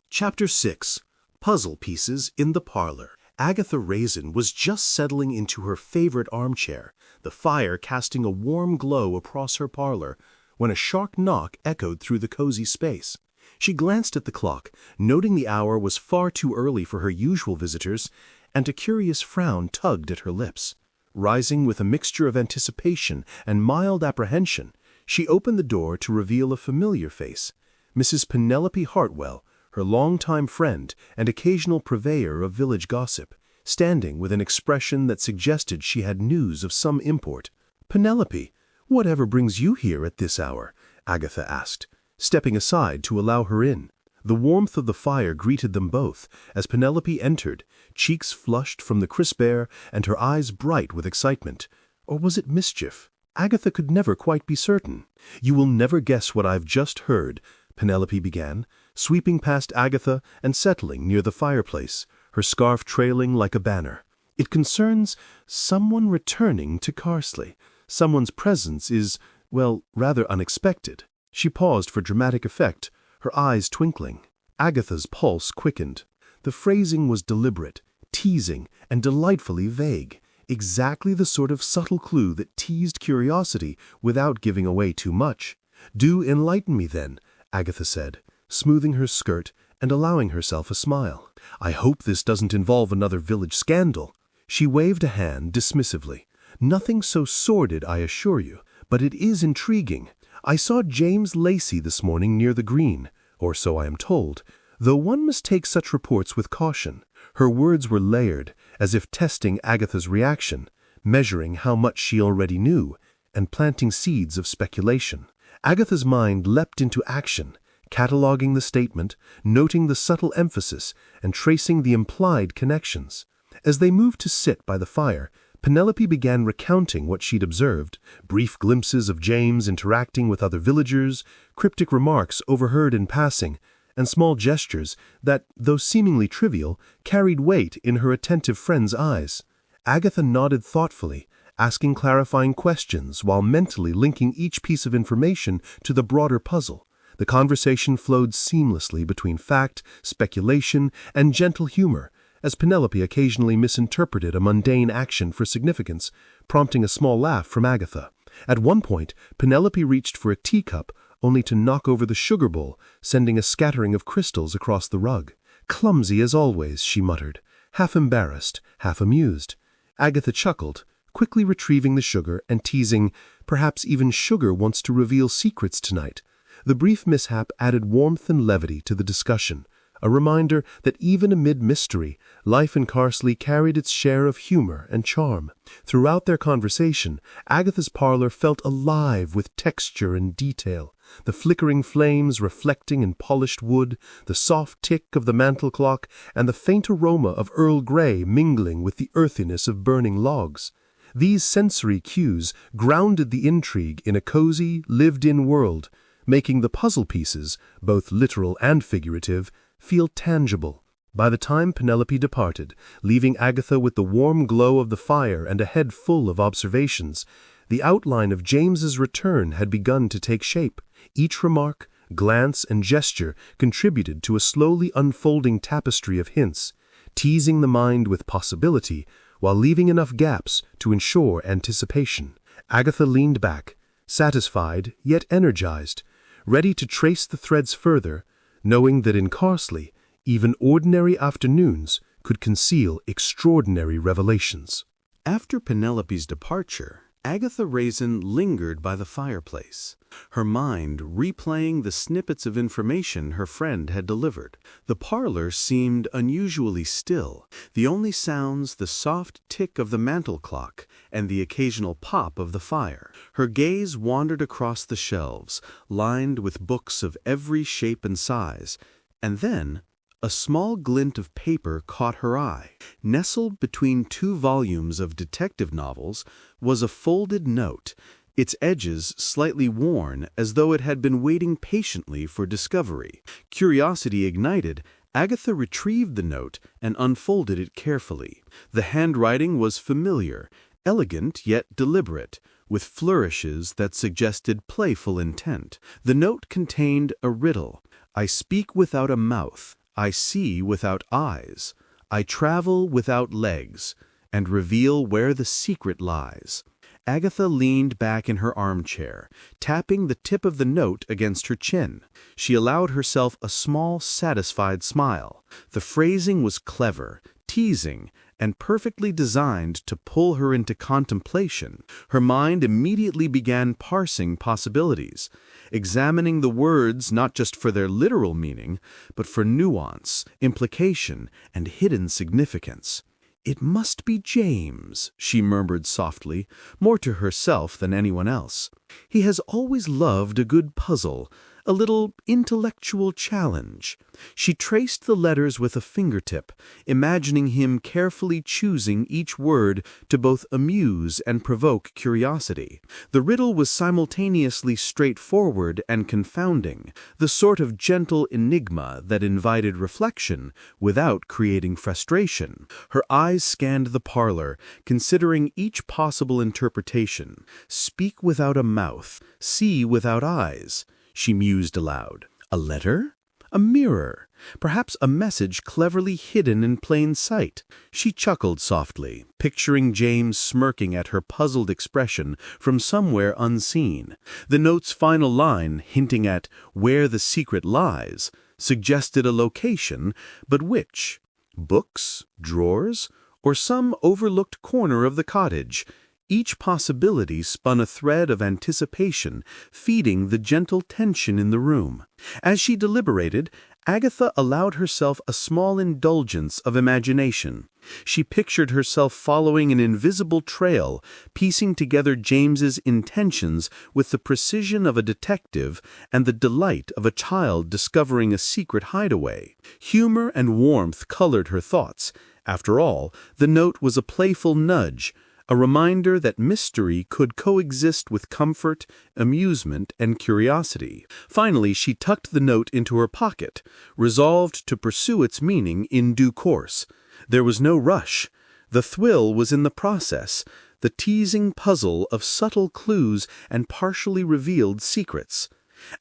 Chapter 6. Puzzle Pieces in the Parlor. Agatha Raisin was just settling into her favorite armchair, the fire casting a warm glow across her parlor, when a sharp knock echoed through the cozy space. She glanced at the clock, noting the hour was far too early for her usual visitors, and a curious frown tugged at her lips. Rising with a mixture of anticipation and mild apprehension, she opened the door to reveal a familiar face, Mrs. Penelope Hartwell, her longtime friend and occasional purveyor of village gossip, standing with an expression that suggested she had news of some import. "Penelope, whatever brings you here at this hour?" Agatha asked, stepping aside to allow her in. The warmth of the fire greeted them both as Penelope entered, cheeks flushed from the crisp air and her eyes bright with excitement. Or was it mischief? Agatha could never quite be certain. "You will never guess what I've just heard," Penelope began, sweeping past Agatha and settling near the fireplace, her scarf trailing like a banner. "It concerns someone returning to Carsely. Someone's presence is, well, rather unexpected." She paused for dramatic effect, her eyes twinkling. Agatha's pulse quickened. The phrasing was deliberate, teasing, and delightfully vague, exactly the sort of subtle clue that teased curiosity without giving away too much. "Do enlighten me, then," Agatha said, smoothing her skirt and allowing herself a smile. "I hope this doesn't involve another village scandal." She waved a hand dismissively. "Nothing so sordid, I assure you, but it is intriguing. I saw James Lacey this morning near the green, or so I am told, though one must take such reports with caution." Her words were layered, as if testing Agatha's reaction, measuring how much she already knew, and planting seeds of speculation. Agatha's mind leapt into action, cataloging the statement, noting the subtle emphasis, and tracing the implied connections. As they moved to sit by the fire, Penelope began recounting what she'd observed, brief glimpses of James interacting with other villagers, cryptic remarks overheard in passing, and small gestures that, though seemingly trivial, carried weight in her attentive friend's eyes. Agatha nodded thoughtfully, asking clarifying questions while mentally linking each piece of information to the broader puzzle. The conversation flowed seamlessly between fact, speculation, and gentle humor, as Penelope occasionally misinterpreted a mundane action for significance, prompting a small laugh from Agatha. At one point, Penelope reached for a teacup, only to knock over the sugar bowl, sending a scattering of crystals across the rug. "Clumsy as always," she muttered, half embarrassed, half amused. Agatha chuckled, quickly retrieving the sugar and teasing, "Perhaps even sugar wants to reveal secrets tonight." The brief mishap added warmth and levity to the discussion, a reminder that even amid mystery, life in Carsely carried its share of humor and charm. Throughout their conversation, Agatha's parlor felt alive with texture and detail, the flickering flames reflecting in polished wood, the soft tick of the mantel clock, and the faint aroma of Earl Grey mingling with the earthiness of burning logs. These sensory cues grounded the intrigue in a cozy, lived-in world, making the puzzle pieces, both literal and figurative, feel tangible. By the time Penelope departed, leaving Agatha with the warm glow of the fire and a head full of observations, the outline of James's return had begun to take shape. Each remark, glance, and gesture contributed to a slowly unfolding tapestry of hints, teasing the mind with possibility while leaving enough gaps to ensure anticipation. Agatha leaned back, satisfied yet energized, ready to trace the threads further, knowing that in Carsely, even ordinary afternoons could conceal extraordinary revelations. After Penelope's departure, Agatha Raisin lingered by the fireplace, her mind replaying the snippets of information her friend had delivered. The parlor seemed unusually still, the only sounds the soft tick of the mantel clock and the occasional pop of the fire. Her gaze wandered across the shelves, lined with books of every shape and size, and then a small glint of paper caught her eye. Nestled between 2 volumes of detective novels was a folded note, its edges slightly worn as though it had been waiting patiently for discovery. Curiosity ignited, Agatha retrieved the note and unfolded it carefully. The handwriting was familiar, elegant yet deliberate, with flourishes that suggested playful intent. The note contained a riddle. I speak without a mouth. I see without eyes, I travel without legs, and reveal where the secret lies. Agatha leaned back in her armchair, tapping the tip of the note against her chin. She allowed herself a small, satisfied smile. The phrasing was clever, teasing, and perfectly designed to pull her into contemplation. Her mind immediately began parsing possibilities, examining the words not just for their literal meaning, but for nuance, implication, and hidden significance. "It must be James," she murmured softly, more to herself than anyone else. "He has always loved a good puzzle, a little intellectual challenge." She traced the letters with a fingertip, imagining him carefully choosing each word to both amuse and provoke curiosity. The riddle was simultaneously straightforward and confounding, the sort of gentle enigma that invited reflection without creating frustration. Her eyes scanned the parlor, considering each possible interpretation. Speak without a mouth, see without eyes, she mused aloud. A letter? A mirror? Perhaps a message cleverly hidden in plain sight. She chuckled softly, picturing James smirking at her puzzled expression from somewhere unseen. The note's final line, hinting at where the secret lies, suggested a location, but which? Books? Drawers? Or some overlooked corner of the cottage? Each possibility spun a thread of anticipation, feeding the gentle tension in the room. As she deliberated, Agatha allowed herself a small indulgence of imagination. She pictured herself following an invisible trail, piecing together James's intentions with the precision of a detective and the delight of a child discovering a secret hideaway. Humor and warmth colored her thoughts. After all, the note was a playful nudge, a reminder that mystery could coexist with comfort, amusement, and curiosity. Finally, she tucked the note into her pocket, resolved to pursue its meaning in due course. There was no rush. The thrill was in the process, the teasing puzzle of subtle clues and partially revealed secrets.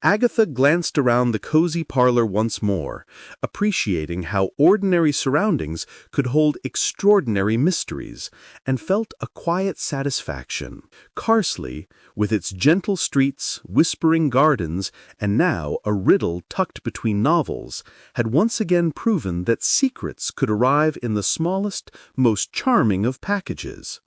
Agatha glanced around the cozy parlor once more, appreciating how ordinary surroundings could hold extraordinary mysteries, and felt a quiet satisfaction. Carsely, with its gentle streets, whispering gardens, and now a riddle tucked between novels, had once again proven that secrets could arrive in the smallest, most charming of packages.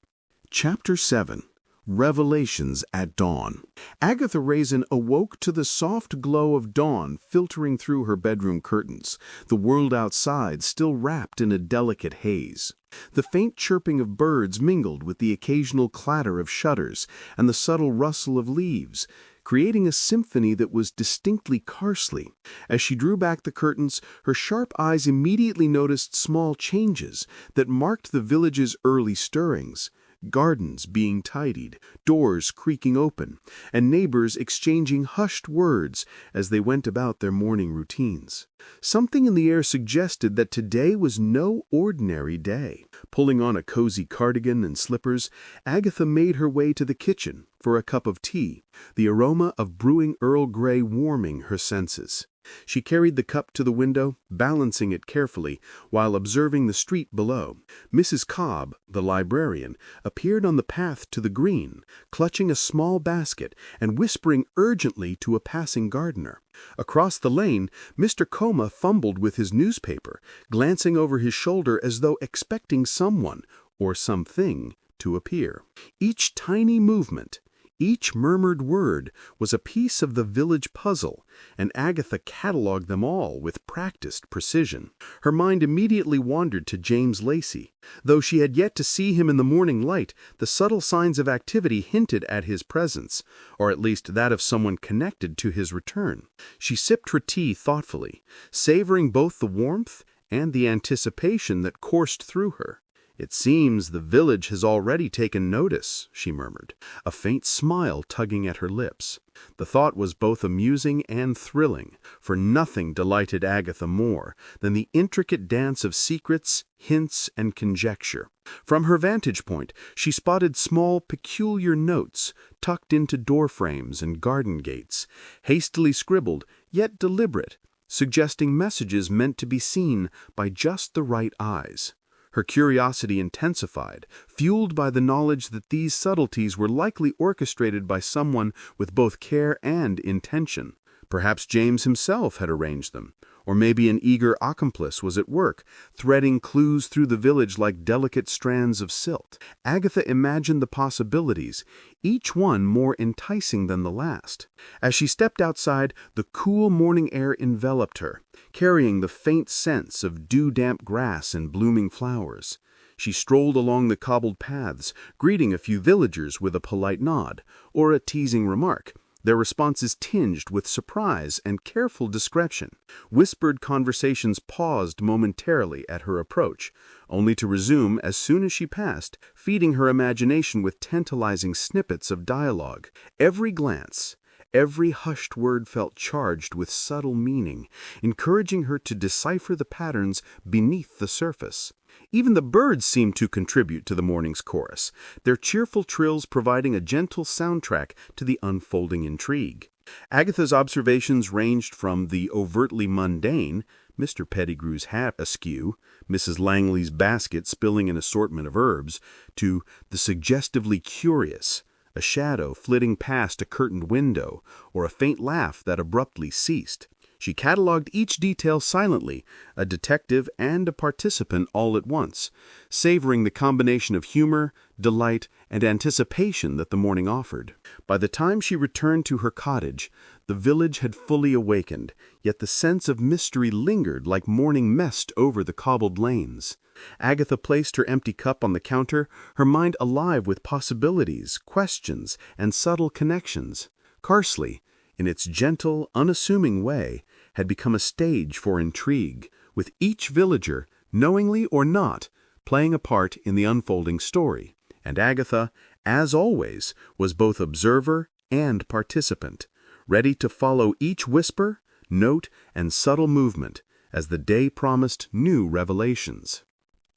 Chapter 7. Revelations at Dawn. Agatha Raisin awoke to the soft glow of dawn filtering through her bedroom curtains, the world outside still wrapped in a delicate haze. The faint chirping of birds mingled with the occasional clatter of shutters and the subtle rustle of leaves, creating a symphony that was distinctly Carsely. As she drew back the curtains, her sharp eyes immediately noticed small changes that marked the village's early stirrings. Gardens being tidied, doors creaking open, and neighbors exchanging hushed words as they went about their morning routines. Something in the air suggested that today was no ordinary day. Pulling on a cozy cardigan and slippers, Agatha made her way to the kitchen for a cup of tea, the aroma of brewing Earl Grey warming her senses. She carried the cup to the window, balancing it carefully, while observing the street below. Mrs. Cobb, the librarian, appeared on the path to the green, clutching a small basket and whispering urgently to a passing gardener. Across the lane, Mr. Coma fumbled with his newspaper, glancing over his shoulder as though expecting someone, or something, to appear. Each tiny movement, each murmured word was a piece of the village puzzle, and Agatha catalogued them all with practiced precision. Her mind immediately wandered to James Lacey. Though she had yet to see him in the morning light, the subtle signs of activity hinted at his presence, or at least that of someone connected to his return. She sipped her tea thoughtfully, savoring both the warmth and the anticipation that coursed through her. "It seems the village has already taken notice," she murmured, a faint smile tugging at her lips. The thought was both amusing and thrilling, for nothing delighted Agatha more than the intricate dance of secrets, hints, and conjecture. From her vantage point, she spotted small, peculiar notes tucked into door frames and garden gates, hastily scribbled, yet deliberate, suggesting messages meant to be seen by just the right eyes. Her curiosity intensified, fueled by the knowledge that these subtleties were likely orchestrated by someone with both care and intention. Perhaps James himself had arranged them, or maybe an eager accomplice was at work, threading clues through the village like delicate strands of silk. Agatha imagined the possibilities, each one more enticing than the last. As she stepped outside, the cool morning air enveloped her, carrying the faint sense of dew-damp grass and blooming flowers. She strolled along the cobbled paths, greeting a few villagers with a polite nod or a teasing remark, their responses tinged with surprise and careful discretion. Whispered conversations paused momentarily at her approach, only to resume as soon as she passed, feeding her imagination with tantalizing snippets of dialogue. Every glance, every hushed word felt charged with subtle meaning, encouraging her to decipher the patterns beneath the surface. Even the birds seemed to contribute to the morning's chorus, their cheerful trills providing a gentle soundtrack to the unfolding intrigue. Agatha's observations ranged from the overtly mundane, Mr. Pettigrew's hat askew, Mrs. Langley's basket spilling an assortment of herbs, to the suggestively curious, a shadow flitting past a curtained window, or a faint laugh that abruptly ceased. She catalogued each detail silently, a detective and a participant all at once, savoring the combination of humor, delight, and anticipation that the morning offered. By the time she returned to her cottage, the village had fully awakened, yet the sense of mystery lingered like morning mist over the cobbled lanes. Agatha placed her empty cup on the counter, her mind alive with possibilities, questions, and subtle connections. Carsely, in its gentle, unassuming way, had become a stage for intrigue, with each villager, knowingly or not, playing a part in the unfolding story. And Agatha, as always, was both observer and participant, ready to follow each whisper, note, and subtle movement, as the day promised new revelations.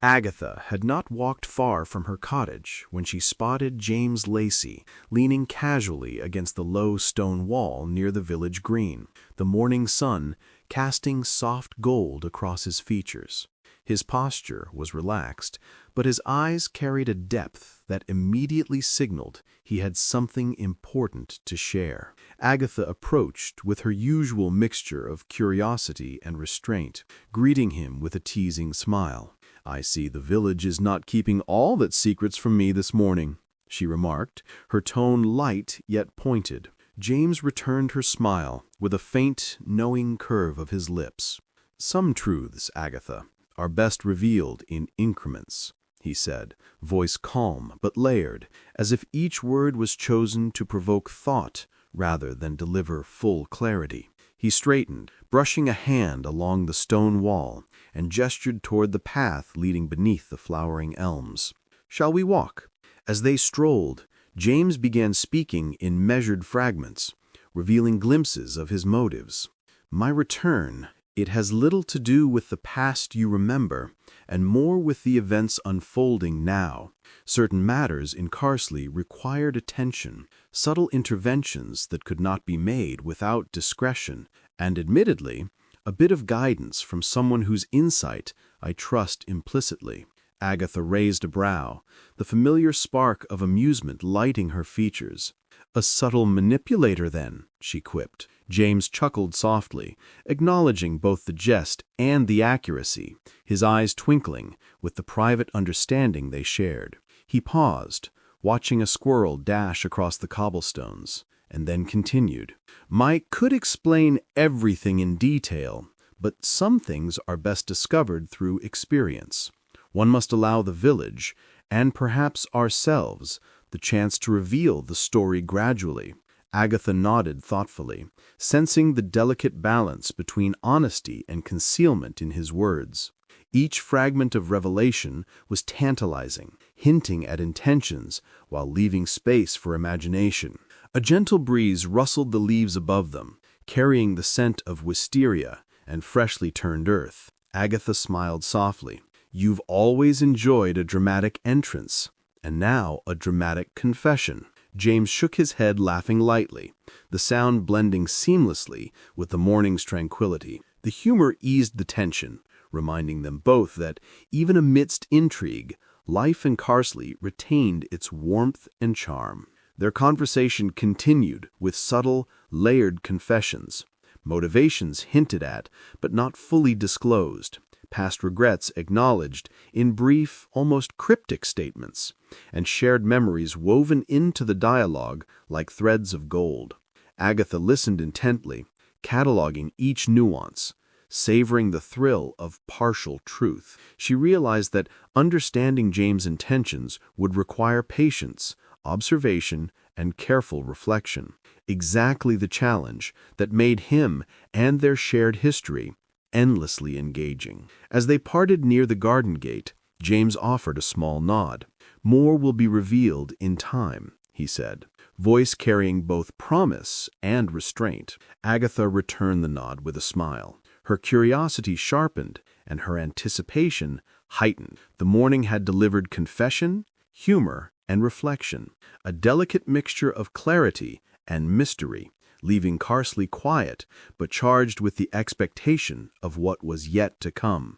Agatha had not walked far from her cottage when she spotted James Lacey leaning casually against the low stone wall near the village green, the morning sun casting soft gold across his features. His posture was relaxed, but his eyes carried a depth that immediately signaled he had something important to share. Agatha approached with her usual mixture of curiosity and restraint, greeting him with a teasing smile. "I see the village is not keeping all that's secrets from me this morning," she remarked, her tone light yet pointed. James returned her smile with a faint, knowing curve of his lips. "Some truths, Agatha, are best revealed in increments," he said, voice calm but layered, as if each word was chosen to provoke thought rather than deliver full clarity. He straightened, brushing a hand along the stone wall, and gestured toward the path leading beneath the flowering elms. "Shall we walk?" As they strolled, James began speaking in measured fragments, revealing glimpses of his motives. "My return, it has little to do with the past you remember, and more with the events unfolding now. Certain matters in Carsely required attention, subtle interventions that could not be made without discretion, and admittedly, a bit of guidance from someone whose insight I trust implicitly." Agatha raised a brow, the familiar spark of amusement lighting her features. "A subtle manipulator, then," she quipped. James chuckled softly, acknowledging both the jest and the accuracy, his eyes twinkling with the private understanding they shared. He paused, watching a squirrel dash across the cobblestones, and then continued. Mike could explain everything in detail, but some things are best discovered through experience. One must allow the village, and perhaps ourselves, the chance to reveal the story gradually. Agatha nodded thoughtfully, sensing the delicate balance between honesty and concealment in his words. Each fragment of revelation was tantalizing, hinting at intentions while leaving space for imagination. A gentle breeze rustled the leaves above them, carrying the scent of wisteria and freshly turned earth. Agatha smiled softly. You've always enjoyed a dramatic entrance, and now a dramatic confession. James shook his head, laughing lightly, the sound blending seamlessly with the morning's tranquility. The humor eased the tension, reminding them both that, even amidst intrigue, life in Carsely retained its warmth and charm. Their conversation continued with subtle, layered confessions, motivations hinted at but not fully disclosed, past regrets acknowledged in brief, almost cryptic statements, and shared memories woven into the dialogue like threads of gold. Agatha listened intently, cataloging each nuance, savoring the thrill of partial truth. She realized that understanding James' intentions would require patience, observation, and careful reflection. Exactly the challenge that made him and their shared history endlessly engaging. As they parted near the garden gate, James offered a small nod. More will be revealed in time, he said, voice carrying both promise and restraint. Agatha returned the nod with a smile. Her curiosity sharpened and her anticipation heightened. The morning had delivered confession, humor, and reflection, a delicate mixture of clarity and mystery, leaving Carsely quiet but charged with the expectation of what was yet to come.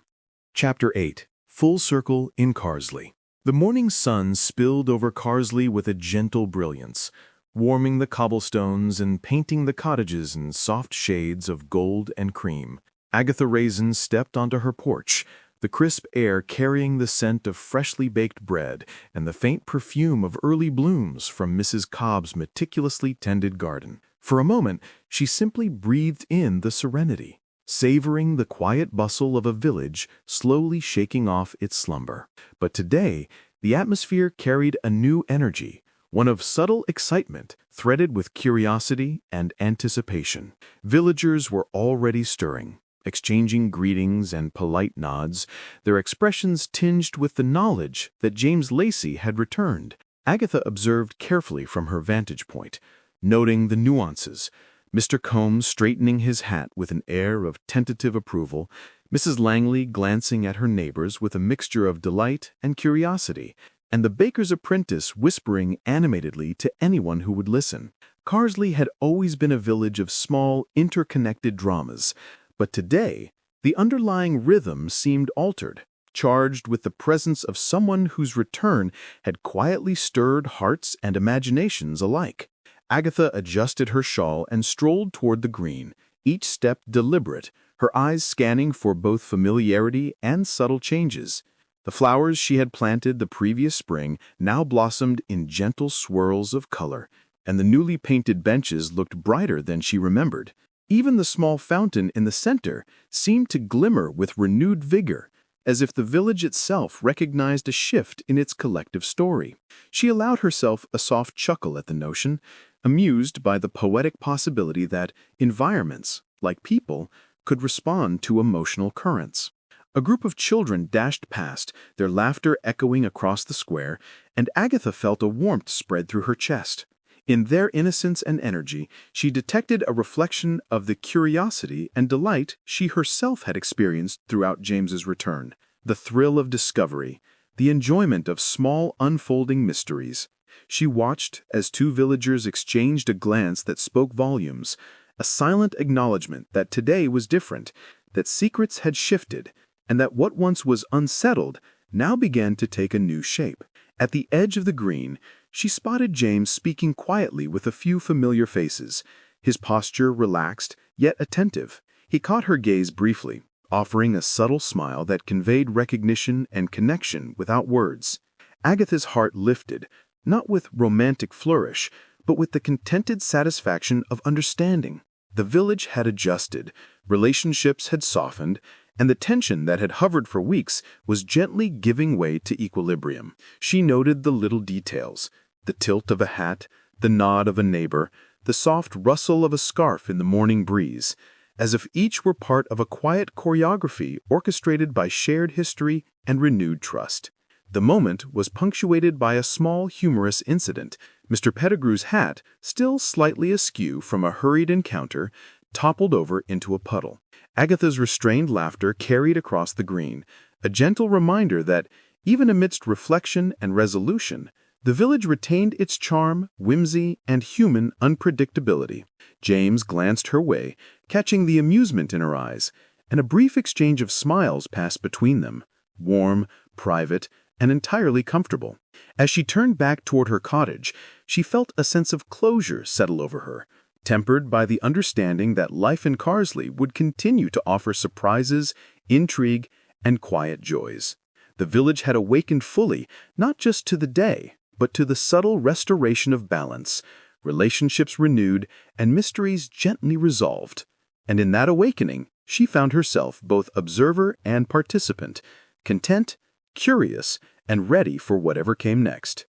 Chapter 8. Full Circle in Carsely. The morning sun spilled over Carsely with a gentle brilliance, warming the cobblestones and painting the cottages in soft shades of gold and cream. Agatha Raisin stepped onto her porch, the crisp air carrying the scent of freshly baked bread and the faint perfume of early blooms from Mrs. Cobb's meticulously tended garden. For a moment, she simply breathed in the serenity, savoring the quiet bustle of a village slowly shaking off its slumber. But today, the atmosphere carried a new energy, one of subtle excitement threaded with curiosity and anticipation. Villagers were already stirring, exchanging greetings and polite nods, their expressions tinged with the knowledge that James Lacey had returned. Agatha observed carefully from her vantage point, noting the nuances, Mr. Combs straightening his hat with an air of tentative approval, Mrs. Langley glancing at her neighbors with a mixture of delight and curiosity, and the baker's apprentice whispering animatedly to anyone who would listen. Carsely had always been a village of small, interconnected dramas, but today, the underlying rhythm seemed altered, charged with the presence of someone whose return had quietly stirred hearts and imaginations alike. Agatha adjusted her shawl and strolled toward the green, each step deliberate, her eyes scanning for both familiarity and subtle changes. The flowers she had planted the previous spring now blossomed in gentle swirls of color, and the newly painted benches looked brighter than she remembered. Even the small fountain in the center seemed to glimmer with renewed vigor, as if the village itself recognized a shift in its collective story. She allowed herself a soft chuckle at the notion, amused by the poetic possibility that environments, like people, could respond to emotional currents. A group of children dashed past, their laughter echoing across the square, and Agatha felt a warmth spread through her chest. In their innocence and energy, she detected a reflection of the curiosity and delight she herself had experienced throughout James's return, the thrill of discovery, the enjoyment of small unfolding mysteries. She watched as two villagers exchanged a glance that spoke volumes, a silent acknowledgement that today was different, that secrets had shifted, and that what once was unsettled now began to take a new shape. At the edge of the green, she spotted James speaking quietly with a few familiar faces, his posture relaxed yet attentive. He caught her gaze briefly, offering a subtle smile that conveyed recognition and connection without words. Agatha's heart lifted, not with romantic flourish, but with the contented satisfaction of understanding. The village had adjusted, relationships had softened, and the tension that had hovered for weeks was gently giving way to equilibrium. She noted the little details, the tilt of a hat, the nod of a neighbor, the soft rustle of a scarf in the morning breeze, as if each were part of a quiet choreography orchestrated by shared history and renewed trust. The moment was punctuated by a small humorous incident. Mr. Pettigrew's hat, still slightly askew from a hurried encounter, toppled over into a puddle. Agatha's restrained laughter carried across the green, a gentle reminder that, even amidst reflection and resolution, the village retained its charm, whimsy, and human unpredictability. James glanced her way, catching the amusement in her eyes, and a brief exchange of smiles passed between them, warm, private, and entirely comfortable. As she turned back toward her cottage, she felt a sense of closure settle over her, tempered by the understanding that life in Carsely would continue to offer surprises, intrigue, and quiet joys. The village had awakened fully, not just to the day, but to the subtle restoration of balance, relationships renewed, and mysteries gently resolved. And in that awakening, she found herself both observer and participant, content, curious, and ready for whatever came next.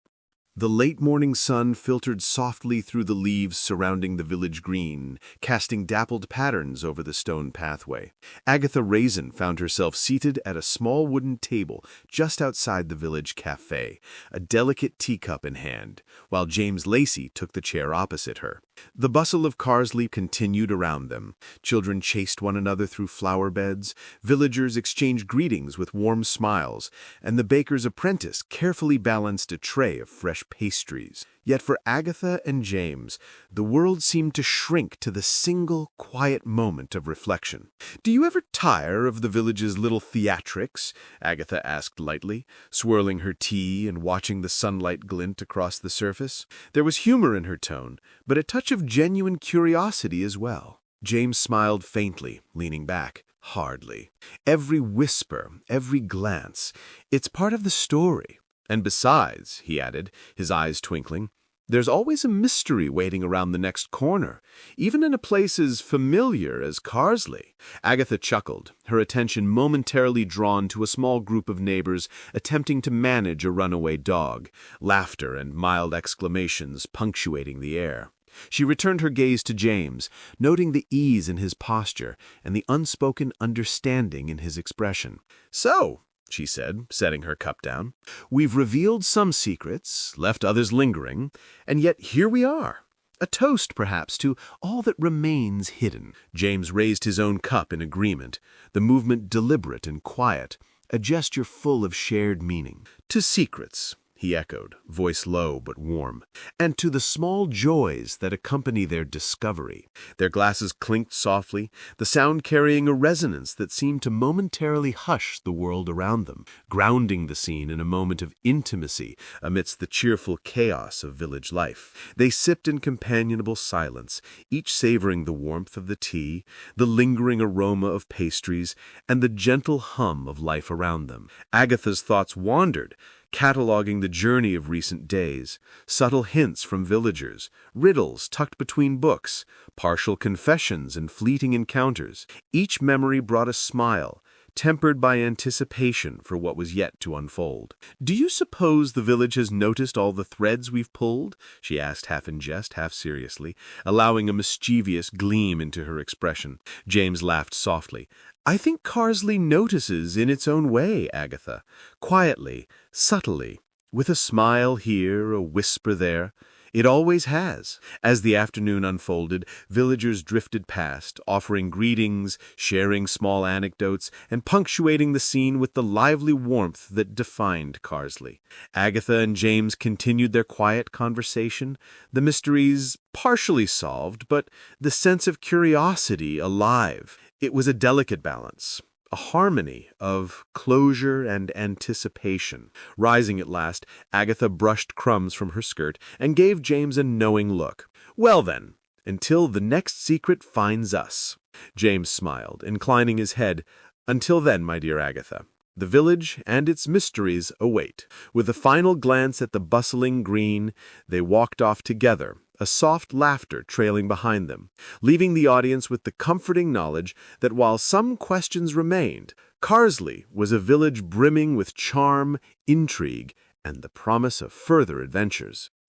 The late morning sun filtered softly through the leaves surrounding the village green, casting dappled patterns over the stone pathway. Agatha Raisin found herself seated at a small wooden table just outside the village café, a delicate teacup in hand, while James Lacey took the chair opposite her. The bustle of Carsely continued around them. Children chased one another through flower beds, villagers exchanged greetings with warm smiles, and the baker's apprentice carefully balanced a tray of fresh pastries. Yet for Agatha and James, the world seemed to shrink to the single, quiet moment of reflection. "Do you ever tire of the village's little theatrics?" Agatha asked lightly, swirling her tea and watching the sunlight glint across the surface. There was humor in her tone, but a touch of genuine curiosity as well. James smiled faintly, leaning back. "Hardly. Every whisper, every glance, it's part of the story. And besides," he added, his eyes twinkling, "there's always a mystery waiting around the next corner, even in a place as familiar as Carsely." Agatha chuckled, her attention momentarily drawn to a small group of neighbors attempting to manage a runaway dog, laughter and mild exclamations punctuating the air. She returned her gaze to James, noting the ease in his posture and the unspoken understanding in his expression. "So," she said, setting her cup down, "we've revealed some secrets, left others lingering, and yet here we are. A toast, perhaps, to all that remains hidden." James raised his own cup in agreement, the movement deliberate and quiet, a gesture full of shared meaning. "To secrets," he echoed, voice low but warm, "and to the small joys that accompany their discovery." Their glasses clinked softly, the sound carrying a resonance that seemed to momentarily hush the world around them, grounding the scene in a moment of intimacy amidst the cheerful chaos of village life. They sipped in companionable silence, each savoring the warmth of the tea, the lingering aroma of pastries, and the gentle hum of life around them. Agatha's thoughts wandered, cataloging the journey of recent days, subtle hints from villagers, riddles tucked between books, partial confessions and fleeting encounters. Each memory brought a smile, tempered by anticipation for what was yet to unfold. "Do you suppose the village has noticed all the threads we've pulled?" she asked, half in jest, half seriously, allowing a mischievous gleam into her expression. James laughed softly. "I think Carsely notices in its own way, Agatha, quietly, subtly, with a smile here, a whisper there. It always has." As the afternoon unfolded, villagers drifted past, offering greetings, sharing small anecdotes, and punctuating the scene with the lively warmth that defined Carsely. Agatha and James continued their quiet conversation, the mysteries partially solved, but the sense of curiosity alive. It was a delicate balance, a harmony of closure and anticipation. Rising at last, Agatha brushed crumbs from her skirt and gave James a knowing look. "Well then, until the next secret finds us." James smiled, inclining his head. "Until then, my dear Agatha, The village and its mysteries await. With a final glance at the bustling green, they walked off together, a soft laughter trailing behind them, leaving the audience with the comforting knowledge that while some questions remained, Carsely was a village brimming with charm, intrigue, and the promise of further adventures.